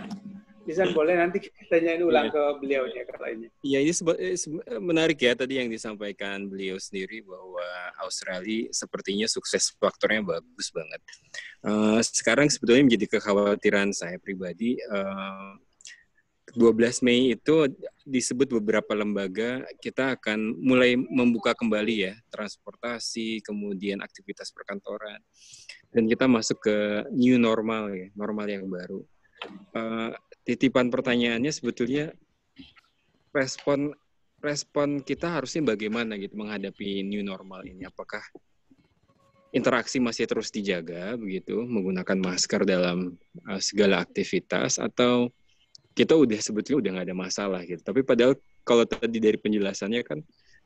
S1: Lisan boleh nanti kita tanyain ulang ke beliaunya kalau ini.
S5: Ya, ini menarik ya tadi yang disampaikan beliau sendiri bahwa Australia sepertinya sukses faktornya bagus banget. Sekarang sebetulnya menjadi kekhawatiran saya pribadi. 12 Mei itu disebut beberapa lembaga kita akan mulai membuka kembali ya transportasi, kemudian aktivitas perkantoran, dan kita masuk ke new normal ya, normal yang baru. Titipan pertanyaannya sebetulnya respon kita harusnya bagaimana gitu menghadapi new normal ini? Apakah interaksi masih terus dijaga begitu, menggunakan masker dalam segala aktivitas, atau kita sebetulnya udah nggak ada masalah gitu. Tapi padahal kalau tadi dari penjelasannya kan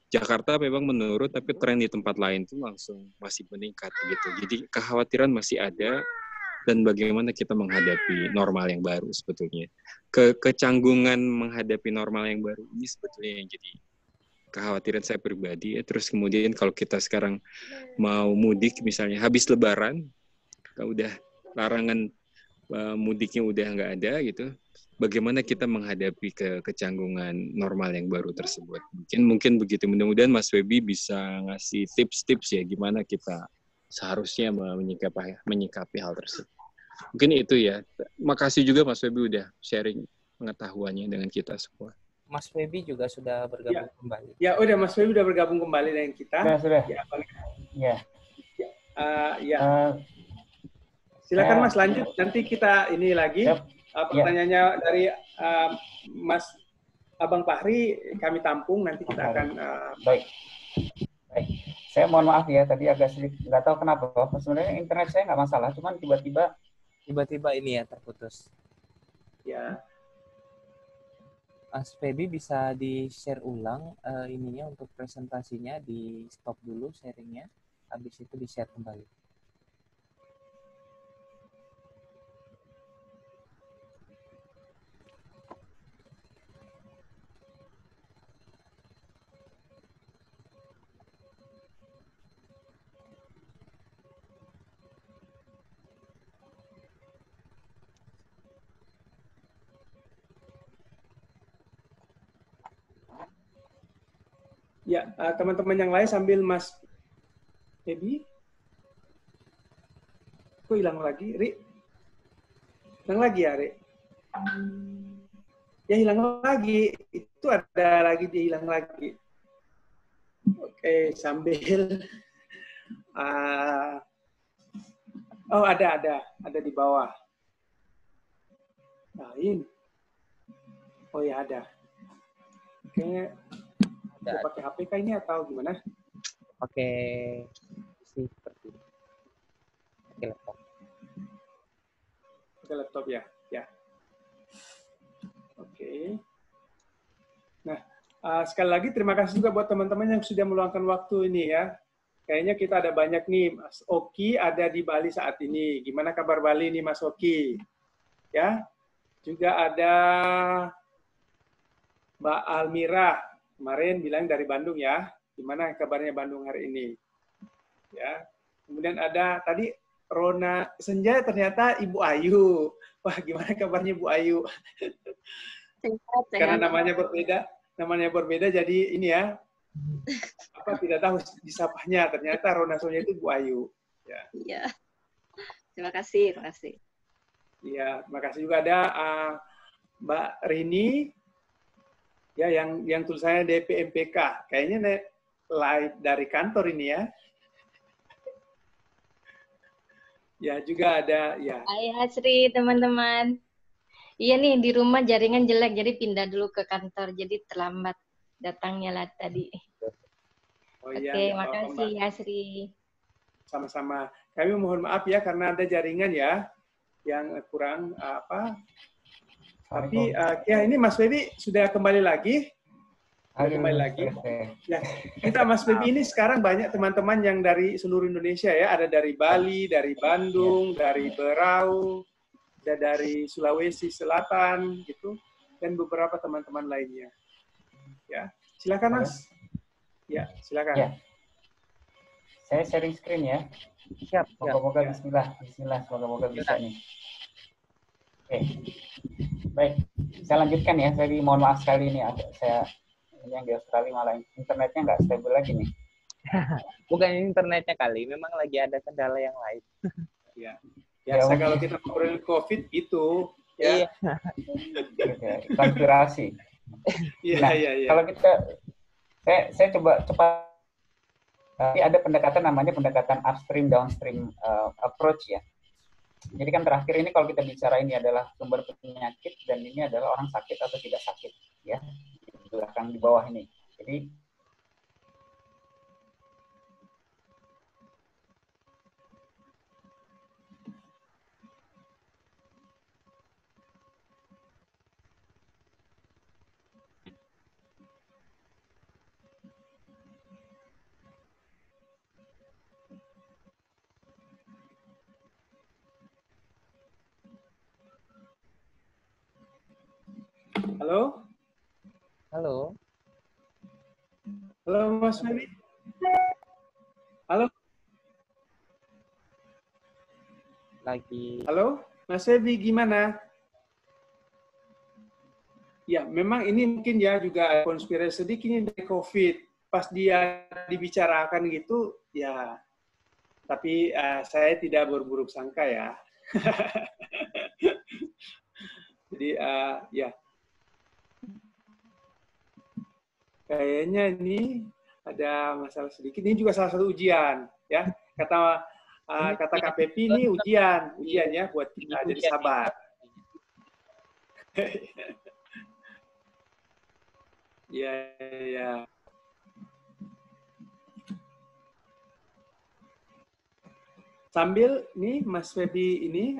S5: Jakarta memang menurun, tapi tren di tempat lain tuh langsung masih meningkat gitu. Jadi kekhawatiran masih ada, dan bagaimana kita menghadapi normal yang baru sebetulnya. Kecanggungan menghadapi normal yang baru ini sebetulnya yang jadi kekhawatiran saya pribadi. Terus kemudian kalau kita sekarang mau mudik misalnya habis Lebaran, kalau udah larangan mudiknya udah nggak ada gitu, bagaimana kita menghadapi kecanggungan normal yang baru tersebut. Mungkin begitu. Mudah-mudahan Mas Webi bisa ngasih tips-tips ya gimana kita seharusnya menyikapi hal tersebut. Mungkin itu ya. Makasih juga Mas Webi udah sharing pengetahuannya dengan kita semua.
S4: Mas Webi juga sudah bergabung kembali.
S1: Ya, udah Mas Webi udah bergabung kembali dengan kita.
S2: Sudah.
S1: Ya. Silakan Mas lanjut. Nanti kita ini lagi. Pertanyaannya dari Mas Abang Fahri kami tampung, nanti kita akan
S2: baik. Saya mohon maaf ya, tadi agak sedikit nggak tahu kenapa. Sebenarnya internet saya nggak masalah, cuman tiba-tiba
S4: ini ya terputus.
S1: Ya.
S4: Mas Febi bisa di-share ulang ininya untuk presentasinya, di stop dulu sharingnya, habis itu di-share kembali.
S1: Ya, teman-teman yang lain sambil Mas Ebi. Kok hilang lagi, Ri? Hilang lagi ya, Ri? Ya, hilang lagi. Itu ada lagi, dia hilang lagi. Oke, sambil... oh, ada di bawah. Lain. Oh ya, ada. Kayaknya dia pakai HP kayaknya atau gimana?
S4: Pakai PC seperti ini. Pakai laptop.
S1: Pakai laptop ya. Ya. Oke. Nah, sekali lagi terima kasih juga buat teman-teman yang sudah meluangkan waktu ini ya. Kayaknya kita ada banyak nih. Mas Oki ada di Bali saat ini. Gimana kabar Bali nih Mas Oki? Ya. Juga ada Mbak Almira. Kemarin bilang dari Bandung ya. Gimana kabarnya Bandung hari ini? Ya. Kemudian ada tadi Rona Senja, ternyata Ibu Ayu. Wah, gimana kabarnya Ibu Ayu?
S3: Sehat,
S1: Karena
S3: sehat.
S1: namanya berbeda jadi ini ya. Tidak tahu disapanya, ternyata Rona Senja itu Ibu Ayu. Ya.
S3: Iya. Terima kasih, terima kasih.
S1: Iya, terima kasih juga ada Mbak Rini. Ya, yang tulisannya DPMPK. Kayaknya live dari kantor ini ya. Ya, juga ada ya.
S6: Hai Hasri, teman-teman. Iya nih, di rumah jaringan jelek, jadi pindah dulu ke kantor, jadi terlambat datangnya lah tadi.
S1: Oh iya,
S6: Oke,
S1: nggak apa-apa,
S6: makasih
S1: Mbak.
S6: Hasri.
S1: Sama-sama. Kami mohon maaf ya karena ada jaringan ya yang kurang Tapi ya ini Mas Febi sudah kembali lagi. Ya, kita Mas Febi ini sekarang banyak teman-teman yang dari seluruh Indonesia ya. Ada dari Bali, dari Bandung, dari Berau, ada dari Sulawesi Selatan gitu, dan beberapa teman-teman lainnya. Ya, silakan Mas. Ya, silakan.
S2: Ya. Saya sharing screen ya.
S4: Siap.
S2: Moga-moga Bismillah, semoga-moga bisa nih. Oke. Baik, saya lanjutkan ya. Saya mohon maaf sekali ini saya yang di Australia malah internetnya nggak stabil lagi nih.
S4: Bukan internetnya kali, memang lagi ada kendala yang lain.
S1: Ya. Biasa kalau kita ngobrolin COVID itu ya.
S2: Konspirasi.
S1: Iya.
S2: Kalau kita saya coba cepat. Tapi ada pendekatan namanya pendekatan upstream downstream approach ya. Jadi kan terakhir ini kalau kita bicara ini adalah sumber penyakit dan ini adalah orang sakit atau tidak sakit ya. Di belakang di bawah ini. Jadi
S1: Halo?
S4: Halo.
S1: Halo Mas Febi? Halo? Halo? Mas Febi gimana? Ya, memang ini mungkin ya juga konspirasi sedikit ini dari COVID. Pas dia dibicarakan gitu, ya. Tapi saya tidak berburuk sangka ya. Jadi ya. Kayaknya ini ada masalah sedikit. Ini juga salah satu ujian, ya. Kata KPP ini ujiannya buat kita jadi sabar. Ya. Sambil nih Mas Febi ini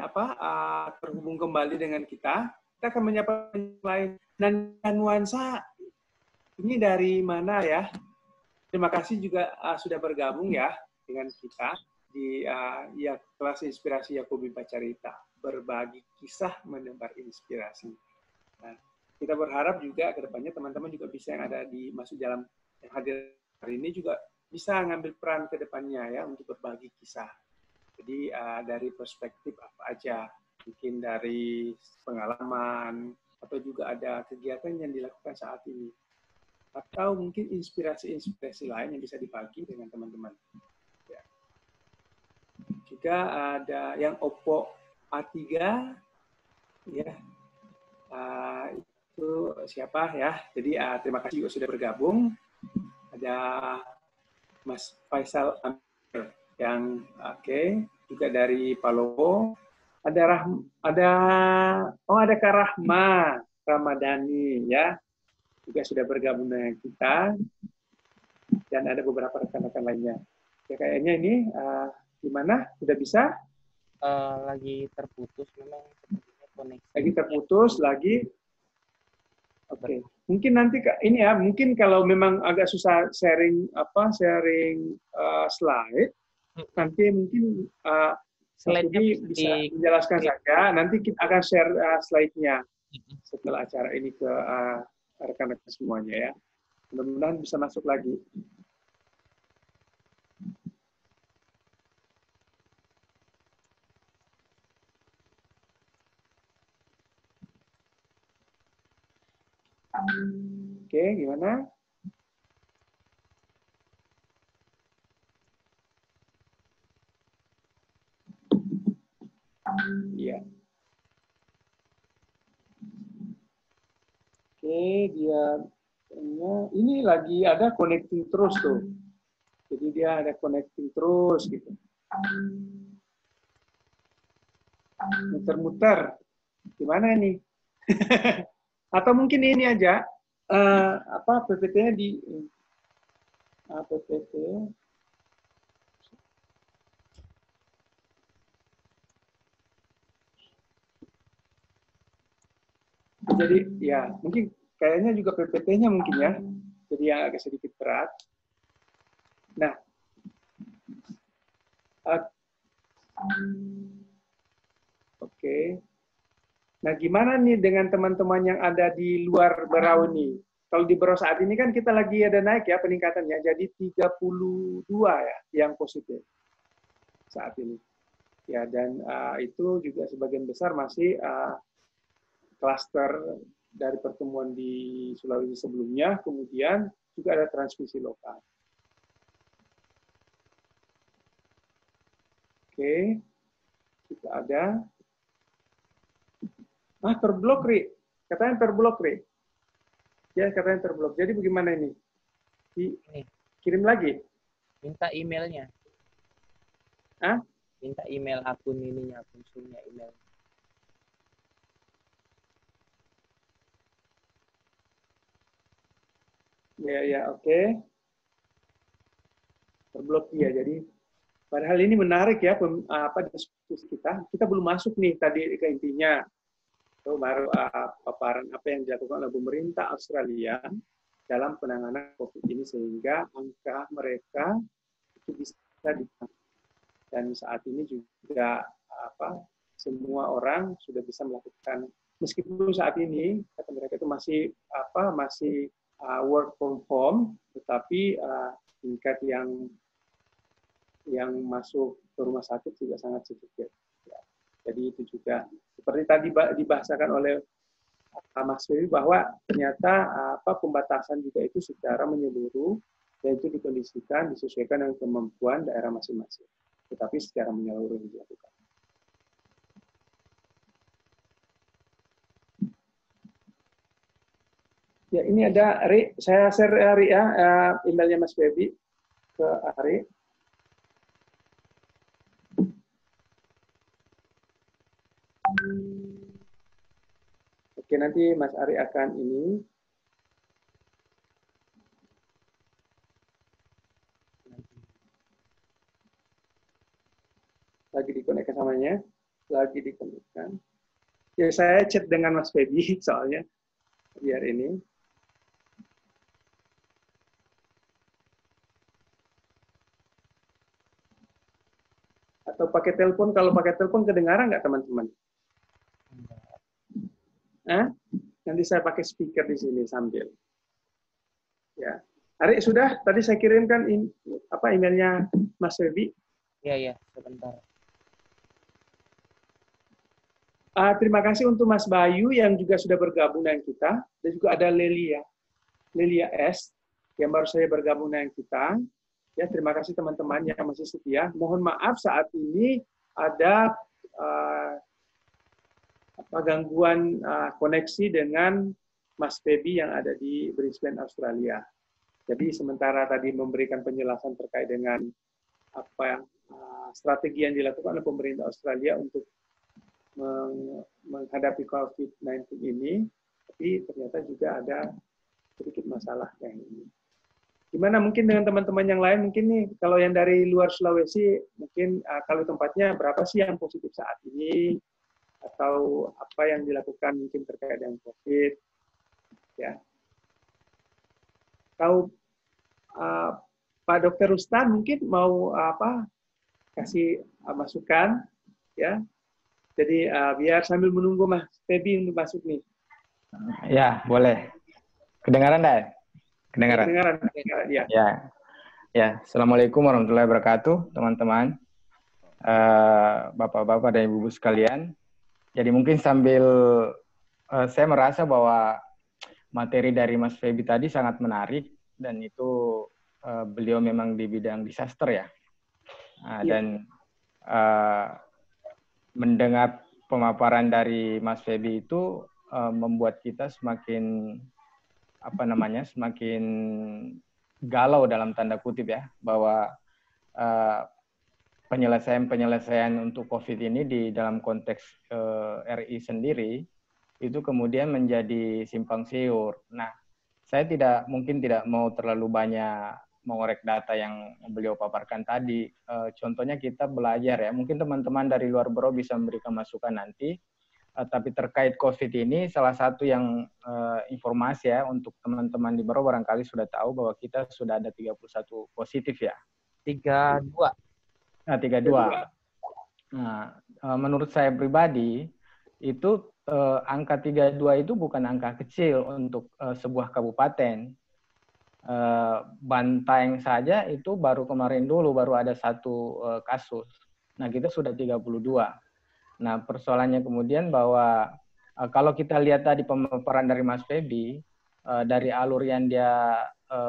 S1: terhubung kembali dengan kita akan menyapa yang lain. Dan nuansa ini dari mana ya? Terima kasih juga sudah bergabung ya dengan kita di kelas inspirasi Yakobi Pacarita, berbagi kisah menebar inspirasi. Nah, kita berharap juga ke depannya teman-teman juga bisa yang ada di masuk dalam yang hadir hari ini juga bisa ngambil peran ke depannya ya untuk berbagi kisah. Jadi dari perspektif apa aja, mungkin dari pengalaman atau juga ada kegiatan yang dilakukan saat ini. atau mungkin inspirasi-inspirasi lain yang bisa dibagi dengan teman-teman. Ya. Juga ada yang Oppo A3, ya, itu siapa ya? Jadi terima kasih juga sudah bergabung. Ada Mas Faisal Amir yang juga dari Palopo. Ada Kak Rahma Ramadhani ya, juga sudah bergabung dengan kita, dan ada beberapa rekan-rekan lainnya. Ya kayaknya ini gimana? Sudah bisa?
S4: Lagi terputus memang sepertinya koneksi.
S1: Lagi terputus lagi. Oke. Mungkin nanti ini ya, mungkin kalau memang agak susah sharing slide, nanti mungkin jadi bisa menjelaskan saja. Nanti kita akan share slide-nya setelah acara ini ke rekan-rekan semuanya ya. Mudah-mudahan bisa masuk lagi. Oke, gimana? Iya. Oke, dia ini lagi ada connecting terus tuh. Jadi dia ada connecting terus gitu. Muter-muter. Gimana ini? Atau mungkin ini aja PPT-nya di PPT. Jadi ya mungkin kayaknya juga PPT-nya mungkin ya. Jadi yang agak sedikit berat. Nah, oke. Nah, gimana nih dengan teman-teman yang ada di luar Berau nih? Kalau di Berau saat ini kan kita lagi ada naik ya peningkatannya, jadi 32 ya yang positif saat ini. Ya, dan itu juga sebagian besar masih klaster dari pertemuan di Sulawesi sebelumnya, kemudian juga ada transmisi lokal. Oke, kita ada. Terblok, Ri. Katanya terblok, Ri. Ya, katanya terblok. Jadi bagaimana ini? Kirim lagi?
S4: Minta emailnya.
S1: Hah?
S4: Minta email akun ininya, akun Zoom-nya email.
S1: Ya, oke. Terblok ya. Jadi padahal ini menarik ya diskusi kita. Kita belum masuk nih tadi ke intinya. Itu baru paparan apa yang dilakukan oleh pemerintah Australia dalam penanganan COVID ini sehingga angka mereka itu bisa ditekan. Dan saat ini juga semua orang sudah bisa melakukan, meskipun saat ini kata mereka itu masih work from home, tetapi tingkat yang masuk ke rumah sakit juga sangat sedikit. Ya. Jadi itu juga seperti tadi dibahasakan oleh Mas Febi bahwa ternyata pembatasan juga itu secara menyeluruh dan itu dikondisikan disesuaikan dengan kemampuan daerah masing-masing. Tetapi secara menyeluruh dilakukan. Ya, ini ada Ari, saya share Ari ya, emailnya Mas Febi ke Ari. Oke, nanti Mas Ari akan ini. Lagi dikonekkan samanya. Lagi dikonekkan. Ya, saya chat dengan Mas Febi soalnya. Biar ini. Atau pakai telepon, kalau pakai telepon kedengaran nggak teman-teman? Nanti saya pakai speaker di sini sambil. Ya, Ari sudah. Tadi saya kirimkan emailnya Mas Febi.
S4: Iya, sebentar.
S1: Terima kasih untuk Mas Bayu yang juga sudah bergabung dengan kita, dan juga ada Lelia. Lilia S yang baru saja bergabung dengan kita. Ya, terima kasih teman-teman yang masih setia. Mohon maaf saat ini ada gangguan koneksi dengan Mas Febi yang ada di Brisbane, Australia. Jadi sementara tadi memberikan penjelasan terkait dengan apa strategi yang dilakukan oleh pemerintah Australia untuk menghadapi COVID-19 ini, tapi ternyata juga ada sedikit masalah yang ini. Gimana mungkin dengan teman-teman yang lain, mungkin nih kalau yang dari luar Sulawesi, mungkin kalau tempatnya berapa sih yang positif saat ini, atau apa yang dilakukan mungkin terkait dengan COVID, ya. Tahu Pak Dr. Rustan mungkin mau kasih masukan, ya. Jadi biar sambil menunggu Mas Febi untuk masuk nih.
S7: Ya, boleh. Kedengaran, Dai? Kedengaran.
S1: Ya.
S7: Ya. Assalamualaikum warahmatullahi wabarakatuh, teman-teman, bapak-bapak dan ibu-ibu sekalian. Jadi mungkin sambil saya merasa bahwa materi dari Mas Febi tadi sangat menarik, dan itu beliau memang di bidang disaster ya. Dan mendengar pemaparan dari Mas Febi itu membuat kita semakin semakin galau dalam tanda kutip ya, bahwa penyelesaian untuk COVID ini di dalam konteks RI sendiri itu kemudian menjadi simpang siur. Nah, saya mungkin tidak mau terlalu banyak mengorek data yang beliau paparkan tadi. Contohnya kita belajar ya, mungkin teman-teman dari luar Bro bisa memberikan masukan nanti. Tapi terkait COVID ini, salah satu yang informasi ya untuk teman-teman di Bro barangkali sudah tahu bahwa kita sudah ada 31 positif ya.
S4: 32.
S7: Nah, 32. Nah, menurut saya pribadi itu angka 32 itu bukan angka kecil untuk sebuah kabupaten. Bantaeng saja itu baru kemarin dulu baru ada 1 kasus. Nah, kita sudah 32. Nah, persoalannya kemudian bahwa kalau kita lihat tadi pemaparan dari Mas Febi, dari alur yang dia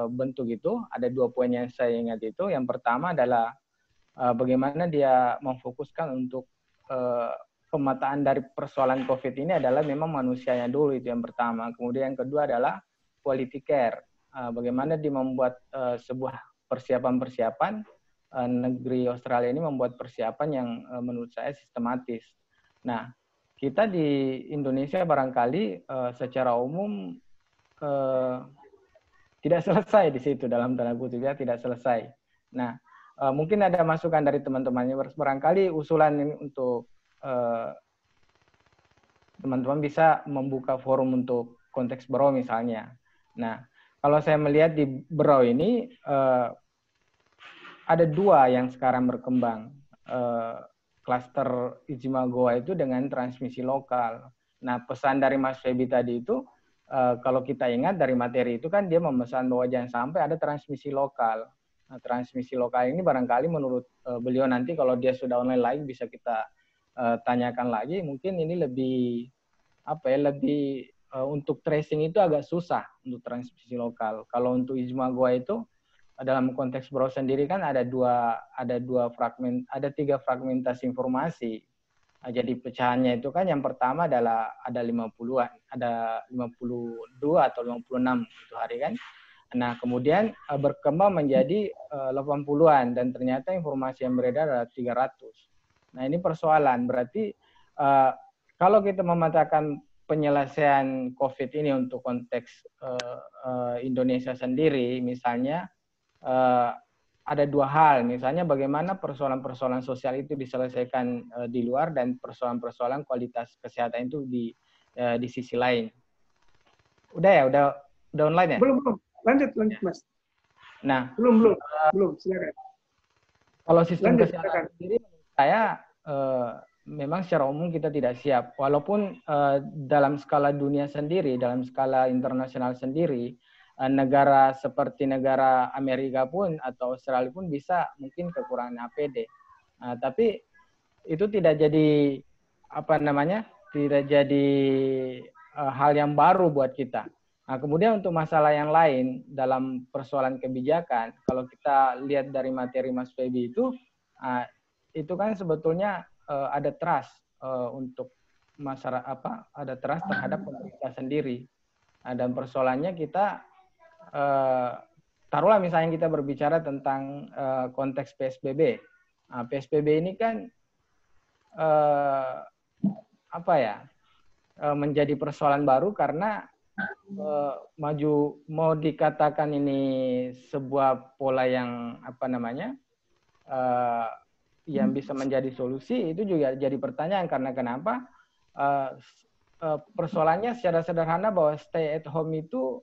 S7: bentuk itu, ada 2 poin yang saya ingat itu. Yang pertama adalah bagaimana dia memfokuskan untuk pemetaan dari persoalan COVID ini adalah memang manusianya dulu, itu yang pertama. Kemudian yang kedua adalah quality care. Bagaimana dia membuat sebuah persiapan-persiapan, negeri Australia ini membuat persiapan yang menurut saya sistematis. Nah, kita di Indonesia barangkali secara umum tidak selesai di situ, dalam tanda kutip ya, tidak selesai. Nah, mungkin ada masukan dari teman-temannya, barangkali usulan ini untuk teman-teman bisa membuka forum untuk konteks Bro misalnya. Nah, kalau saya melihat di Bro ini ada 2 yang sekarang berkembang. Klaster Ijma Goa itu dengan transmisi lokal. Nah, pesan dari Mas Febi tadi itu, kalau kita ingat dari materi itu kan dia memesan bahwa jangan sampai ada transmisi lokal. Nah, transmisi lokal ini barangkali menurut beliau nanti kalau dia sudah online lagi bisa kita tanyakan lagi. Mungkin ini lebih untuk tracing itu agak susah untuk transmisi lokal. Kalau untuk Ijma Goa itu dalam konteks Bro sendiri kan ada 3 fragmentasi informasi. Nah, jadi pecahannya itu kan yang pertama adalah ada 50-an, ada 52 atau 56 itu hari kan. Nah, kemudian berkembang menjadi 80-an dan ternyata informasi yang beredar adalah 300. Nah, ini persoalan. Berarti kalau kita memetakan penyelesaian COVID ini untuk konteks Indonesia sendiri, misalnya ada 2 hal, misalnya bagaimana persoalan-persoalan sosial itu diselesaikan di luar dan persoalan-persoalan kualitas kesehatan itu di sisi lain. Udah ya, udah online ya?
S1: Belum. Lanjut Mas.
S7: Nah,
S1: belum, silakan.
S7: Kalau sistem kesehatan sendiri menurut saya memang secara umum kita tidak siap. Walaupun dalam skala dunia sendiri, dalam skala internasional sendiri, negara seperti negara Amerika pun atau Australia pun bisa mungkin kekurangan APD. Tapi itu tidak jadi tidak jadi hal yang baru buat kita. Nah, kemudian untuk masalah yang lain dalam persoalan kebijakan, kalau kita lihat dari materi Mas Febi itu kan sebetulnya ada trust untuk masyarakat, ada trust terhadap pemerintah sendiri. Nah, dan persoalannya kita taruhlah misalnya kita berbicara tentang konteks PSBB. Nah, PSBB ini kan menjadi persoalan baru karena mau dikatakan ini sebuah pola yang yang bisa menjadi solusi, itu juga jadi pertanyaan. Karena kenapa? Persoalannya secara sederhana bahwa stay at home itu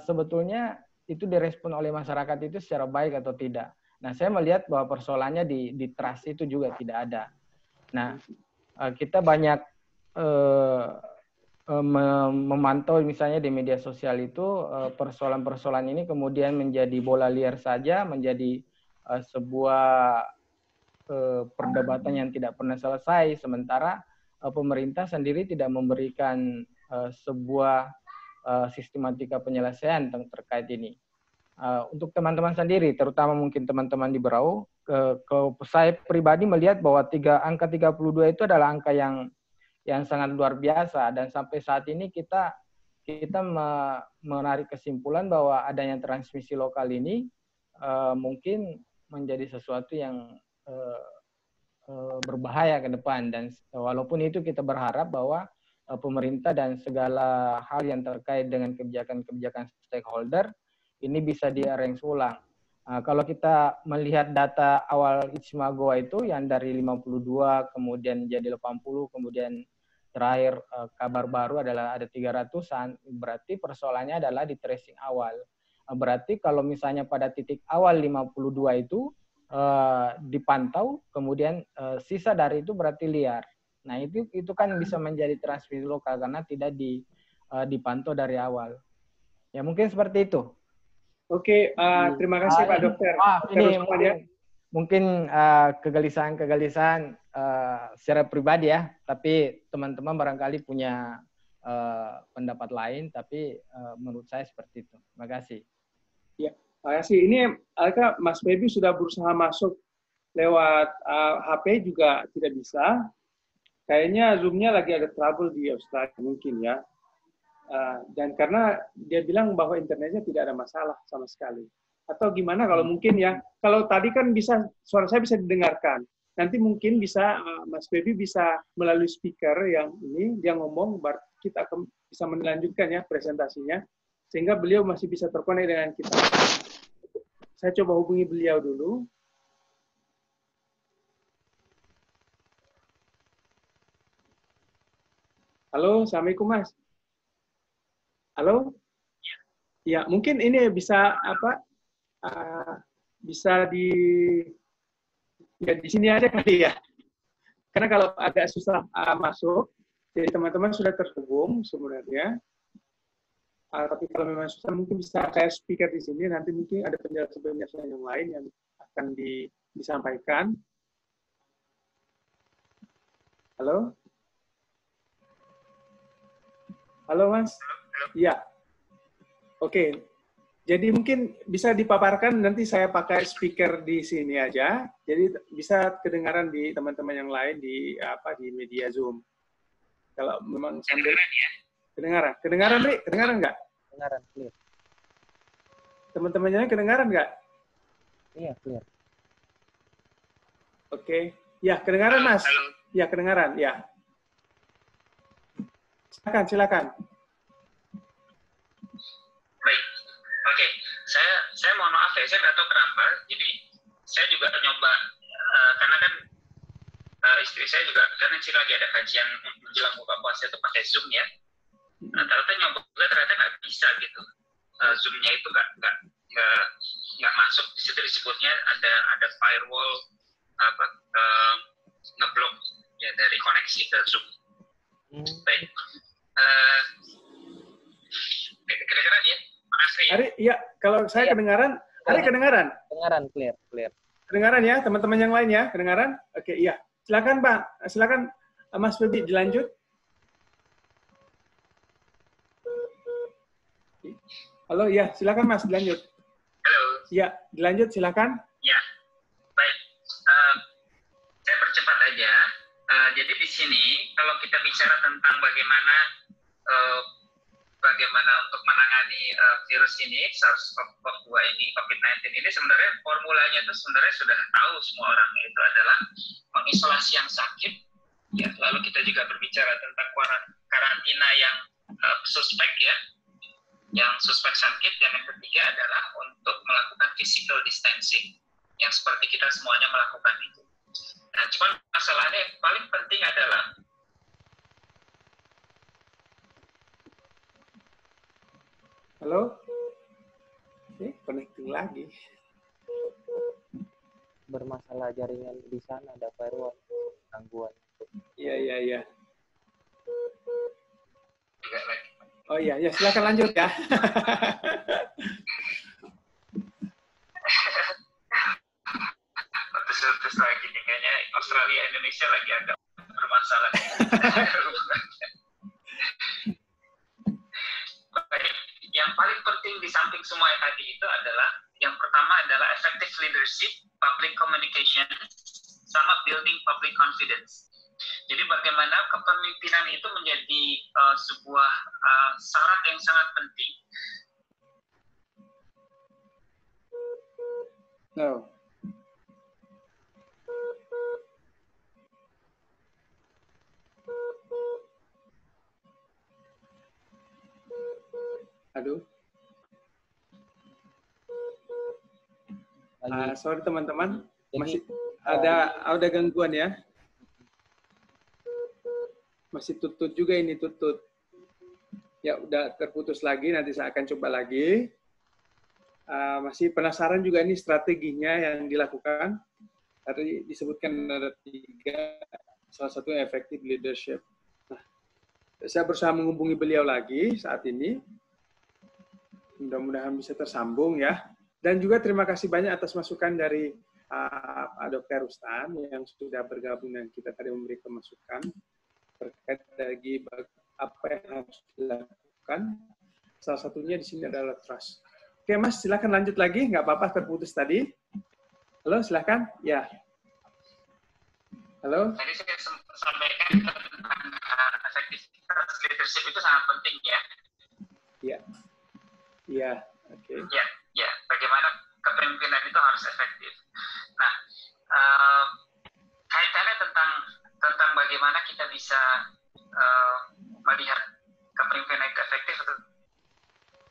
S7: sebetulnya itu direspon oleh masyarakat itu secara baik atau tidak. Nah, saya melihat bahwa persoalannya di trust itu juga tidak ada. Nah, kita banyak memantau misalnya di media sosial itu persoalan-persoalan ini kemudian menjadi bola liar saja, menjadi sebuah perdebatan yang tidak pernah selesai, sementara pemerintah sendiri tidak memberikan sebuah sistematika penyelesaian terkait ini. Untuk teman-teman sendiri, terutama mungkin teman-teman di Berau, saya pribadi melihat bahwa angka 32 itu adalah angka yang sangat luar biasa, dan sampai saat ini kita menarik kesimpulan bahwa adanya transmisi lokal ini mungkin menjadi sesuatu yang berbahaya ke depan. Dan walaupun itu kita berharap bahwa pemerintah dan segala hal yang terkait dengan kebijakan-kebijakan stakeholder ini bisa di-arrange ulang. Kalau kita melihat data awal Ijma Goa itu yang dari 52 kemudian jadi 80, kemudian terakhir kabar baru adalah ada 300-an, berarti persoalannya adalah di tracing awal. Berarti kalau misalnya pada titik awal 52 itu dipantau, kemudian sisa dari itu berarti liar. Nah, itu kan bisa menjadi transmisi lokal karena tidak dipantau dari awal. Ya, mungkin seperti itu.
S1: Oke, terima kasih Pak Dokter.
S7: Ini mungkin kegelisahan secara pribadi ya, tapi teman-teman barangkali punya pendapat lain, tapi menurut saya seperti itu. Terima kasih.
S1: Ya, terima kasih. Ini Mas Febi sudah berusaha masuk lewat HP juga tidak bisa. Kayaknya Zoom-nya lagi ada trouble di Australia mungkin ya. Dan karena dia bilang bahwa internetnya tidak ada masalah sama sekali. Atau gimana kalau mungkin ya, kalau tadi kan suara saya bisa didengarkan. Nanti mungkin bisa Mas Febi bisa melalui speaker yang ini, dia ngomong, kita akan bisa melanjutkan ya presentasinya, sehingga beliau masih bisa terkonek dengan kita. Saya coba hubungi beliau dulu. Halo, Assalamualaikum Mas. Halo? Ya, mungkin ini bisa bisa di sini aja kali ya. Karena kalau agak susah masuk, jadi teman-teman sudah terhubung sebenarnya. Tapi kalau memang susah, mungkin bisa saya speaker di sini. Nanti mungkin ada penjelasan-penjelasan yang lain yang akan disampaikan. Halo? Halo Mas? Iya. Oke. Jadi mungkin bisa dipaparkan, nanti saya pakai speaker di sini aja. Jadi bisa kedengaran di teman-teman yang lain di media Zoom. Kalau memang sambil kedengaran, Ri? Kedengaran nggak?
S4: Kedengaran, clear.
S1: Teman-temannya kedengaran nggak?
S4: Iya, clear.
S1: Oke. Ya, kedengaran Mas? Ya, kedengaran. Ya. Silakan.
S8: Baik. Oke, saya mohon maaf ya, saya nggak tahu kenapa. Jadi saya juga nyoba karena kan istri saya juga kan lagi ada kajian menjelang buka puasa itu pakai Zoom ya. Ternyata nyoba ternyata nggak bisa gitu. Zoom-nya itu nggak masuk. Di situ disebutnya ada firewall ngeblok ya dari koneksi ke Zoom. Baik. Kedengaran ya? Makasih.
S1: Ari, ya, kalau saya kedengaran, Ari kedengaran?
S4: Kedengaran, clear.
S1: Kedengaran ya, teman-teman yang lain ya, kedengaran? Oke, iya. Silakan Pak, silakan Mas Febi dilanjut. Halo, ya, silakan Mas, dilanjut.
S8: Halo.
S1: Ya, dilanjut, silakan.
S8: Ya, baik. Saya percepat aja. Jadi di sini kalau kita bicara tentang bagaimana untuk menangani virus ini, SARS-CoV-2 ini, COVID-19 ini, sebenarnya formulanya itu sebenarnya sudah tahu semua orang, yaitu adalah mengisolasi yang sakit. Ya, lalu kita juga berbicara tentang karantina yang suspek ya, yang suspek sakit, dan yang ketiga adalah untuk melakukan physical distancing, yang seperti kita semuanya melakukan itu. Nah, cuman masalahnya yang paling penting adalah
S1: Halo? Connecting lagi.
S4: Bermasalah jaringan di sana, ada firewall gangguan.
S1: Iya.
S8: juga lagi.
S1: Oh iya, ya silakan lanjut ya.
S8: Terus lagi nih, kayaknya Australia Indonesia lagi agak bermasalah. Baik. Yang paling penting di samping semua yang tadi itu adalah yang pertama adalah effective leadership, public communication, sama building public confidence. Jadi bagaimana kepemimpinan itu menjadi sebuah syarat yang sangat penting.
S1: No. Aduh. Sorry teman-teman, masih ada gangguan ya. Masih tutut juga ini, tutut. Ya udah terputus lagi, nanti saya akan coba lagi. Masih penasaran juga ini strateginya yang dilakukan. Tadi disebutkan ada 3, salah satu effective leadership. Nah, saya berusaha menghubungi beliau lagi saat ini. Mudah-mudahan bisa tersambung ya. Dan juga terima kasih banyak atas masukan dari Pak Dr. Rustan yang sudah bergabung dengan kita tadi memberikan masukan terkait dari apa yang harus dilakukan. Salah satunya di sini adalah trust. Oke Mas, silakan lanjut lagi. Nggak apa-apa terputus tadi. Halo, silakan. Ya. Halo.
S8: Tadi saya sampaikan tentang efektivitas leadership itu sangat penting ya.
S1: Iya. Iya. Oke.
S8: Ya. Bagaimana kepemimpinan itu harus efektif. Nah, kaitannya tentang bagaimana kita bisa melihat kepemimpinan itu efektif itu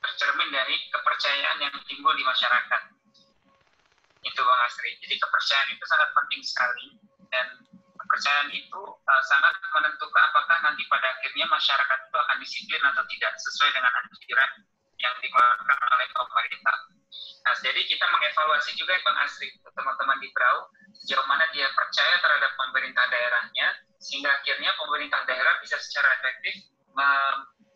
S8: tercermin dari kepercayaan yang timbul di masyarakat. Itu Bang Asri. Jadi kepercayaan itu sangat penting sekali, dan kepercayaan itu sangat menentukan apakah nanti pada akhirnya masyarakat itu akan disiplin atau tidak sesuai dengan anjuran yang dikeluarkan oleh pemerintah. Nah, jadi kita mengevaluasi juga Bang Asri, teman-teman di Brau, sejauh mana dia percaya terhadap pemerintah daerahnya, sehingga akhirnya pemerintah daerah bisa secara efektif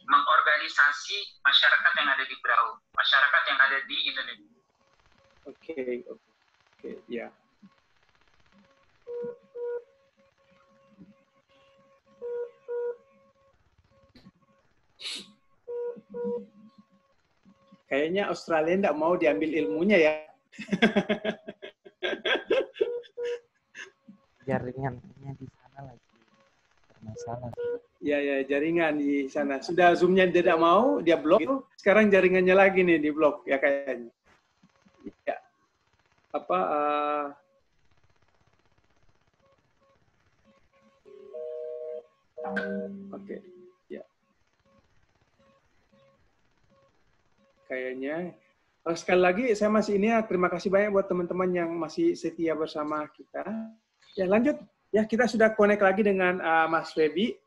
S8: mengorganisasi masyarakat yang ada di Brau, masyarakat yang ada di Indonesia.
S1: Oke, ya. Kayaknya Australia tidak mau diambil ilmunya ya.
S4: Jaringannya di sana lagi bermasalah.
S1: Ya, jaringan di sana. Sudah Zoom-nya tidak mau, dia blok. Sekarang jaringannya lagi nih di blok ya kayaknya. Ya. Oke. Ya. Kayaknya. Sekali lagi saya masih ini ya, terima kasih banyak buat teman-teman yang masih setia bersama kita. Ya lanjut. Ya kita sudah connect lagi dengan Mas Febi.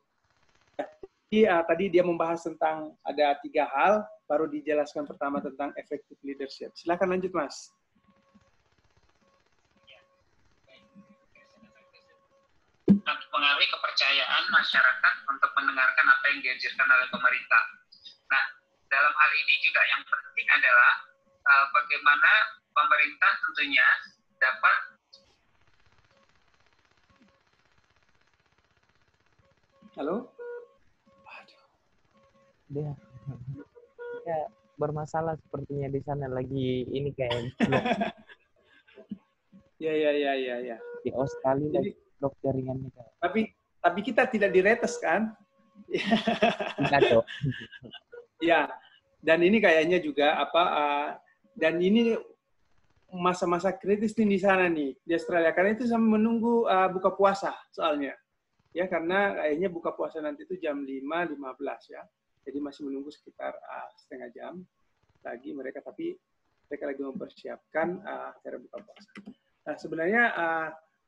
S1: Tadi dia membahas tentang ada 3 hal, baru dijelaskan pertama tentang effective leadership. Silakan lanjut, Mas.
S8: Mempengaruhi kepercayaan masyarakat untuk mendengarkan apa yang dianjurkan oleh pemerintah. Nah, dalam hal ini juga yang penting adalah bagaimana pemerintah tentunya dapat
S1: Halo?
S4: Dia bermasalah sepertinya di sana lagi ini kayak blok
S1: Ya.
S4: di Australia
S1: Jadi,
S4: lagi blok jaringannya kayak.
S1: Tapi kita tidak diretes kan?
S4: Tidak, Cok.
S1: Ya, dan ini kayaknya juga dan ini masa-masa kritis nih di sana nih di Australia karena itu sampai menunggu buka puasa soalnya. Ya, karena kayaknya buka puasa nanti itu jam 5.15 ya. Jadi masih menunggu sekitar setengah jam lagi mereka, tapi mereka lagi mempersiapkan acara buka puasa. Nah, sebenarnya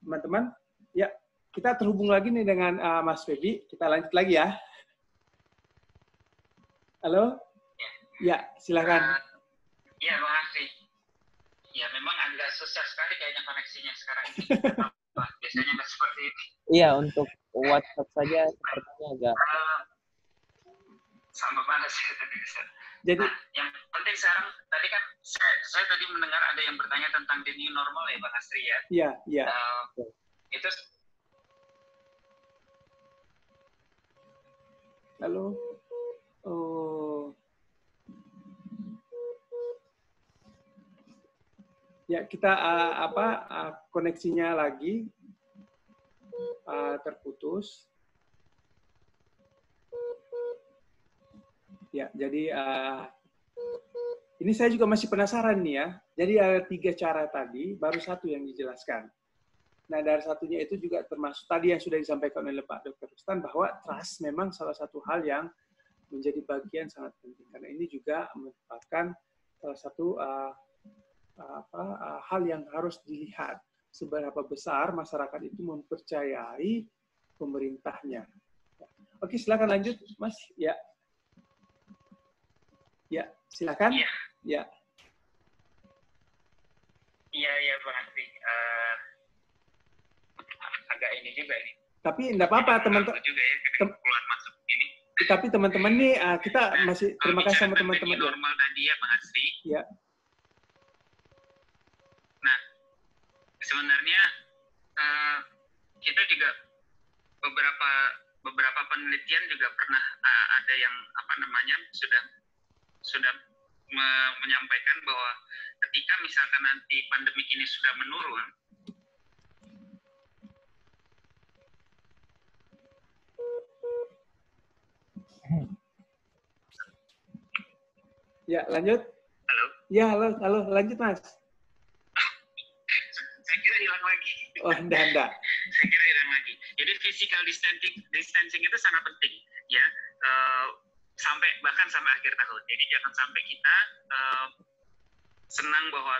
S1: teman-teman, ya kita terhubung lagi nih dengan Mas Febi. Kita lanjut lagi ya. Halo? Ya, silakan.
S8: Iya, Bang Afri. Ya, memang agak susah sekali kayaknya koneksinya sekarang ini. Biasanya nggak seperti ini.
S4: Iya, untuk WhatsApp saja sepertinya agak
S8: sama banget sih.
S1: Jadi,
S8: nah, yang penting sekarang, tadi kan saya tadi mendengar ada yang bertanya tentang the new normal ya, Bang Astri ya.
S1: Iya.
S8: Itu
S1: halo. Oh. Ya, kita koneksinya lagi terputus. Ya, jadi ini saya juga masih penasaran nih ya. Jadi ada 3 cara tadi, baru 1 yang dijelaskan. Nah, dari satunya itu juga termasuk tadi yang sudah disampaikan oleh Pak Dr. Rustan bahwa trust memang salah satu hal yang menjadi bagian sangat penting karena ini juga merupakan salah satu hal yang harus dilihat seberapa besar masyarakat itu mempercayai pemerintahnya. Oke, silakan lanjut, Mas. Ya, silakan.
S8: Iya, Bang Astri. Agak ini juga ini.
S1: Tapi enggak apa-apa, teman-teman.
S8: Juga ya, keluar masuk ini.
S1: Tapi teman-teman nih, kita masih terima kasih sama teman-teman.
S8: Normal tadi ya, Bang Astri.
S1: Ya.
S8: Nah, sebenarnya kita juga beberapa penelitian juga pernah ada yang sudah menyampaikan bahwa ketika misalkan nanti pandemi ini sudah menurun,
S1: Ya, lanjut.
S8: halo?
S1: Ya, halo, lanjut, Mas.
S8: Saya kira hilang lagi.
S1: Oh, enggak.
S8: Saya kira hilang lagi. Jadi physical distancing itu sangat penting, ya. Bahkan sampai akhir tahun. Jadi jangan sampai kita senang bahwa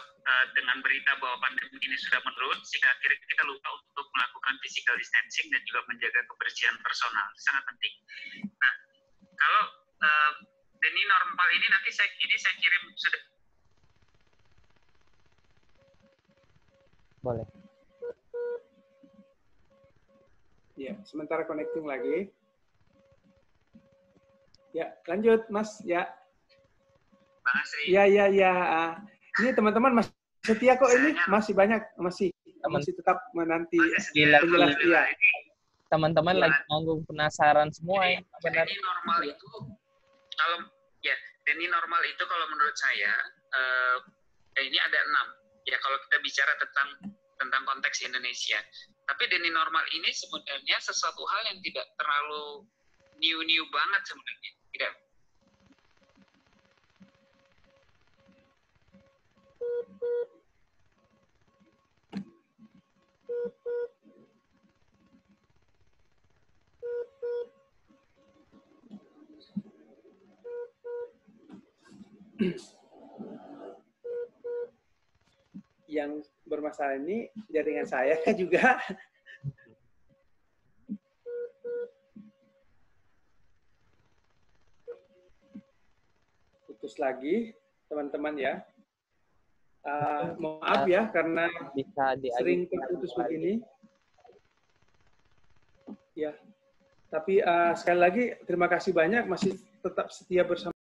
S8: dengan berita bahwa pandemi ini sudah menurun, sehingga akhirnya kita lupa untuk melakukan physical distancing dan juga menjaga kebersihan personal. Itu sangat penting. Nah, kalau the new normal ini nanti saya kirim sudah.
S4: boleh.
S1: Ya, sementara connecting lagi. Ya, lanjut, Mas. Ya.
S8: Bang Astri.
S1: Ya. Ini teman-teman masih setia kok ini, masih banyak, masih tetap menanti penjelasan. Ya.
S4: Teman-teman lagi nanggung penasaran semua ya.
S8: Benar. Ini normal itu normal itu kalau menurut saya ini ada 6. Ya kalau kita bicara tentang konteks Indonesia. Tapi the normal ini sebenarnya sesuatu hal yang tidak terlalu new banget sebenarnya. Tidak.
S1: Yang bermasalah ini jaringan saya juga. Putus lagi, teman-teman ya. Maaf ya, karena
S4: Bisa
S1: sering terputus begini. Ya, tapi sekali lagi terima kasih banyak masih tetap setia bersama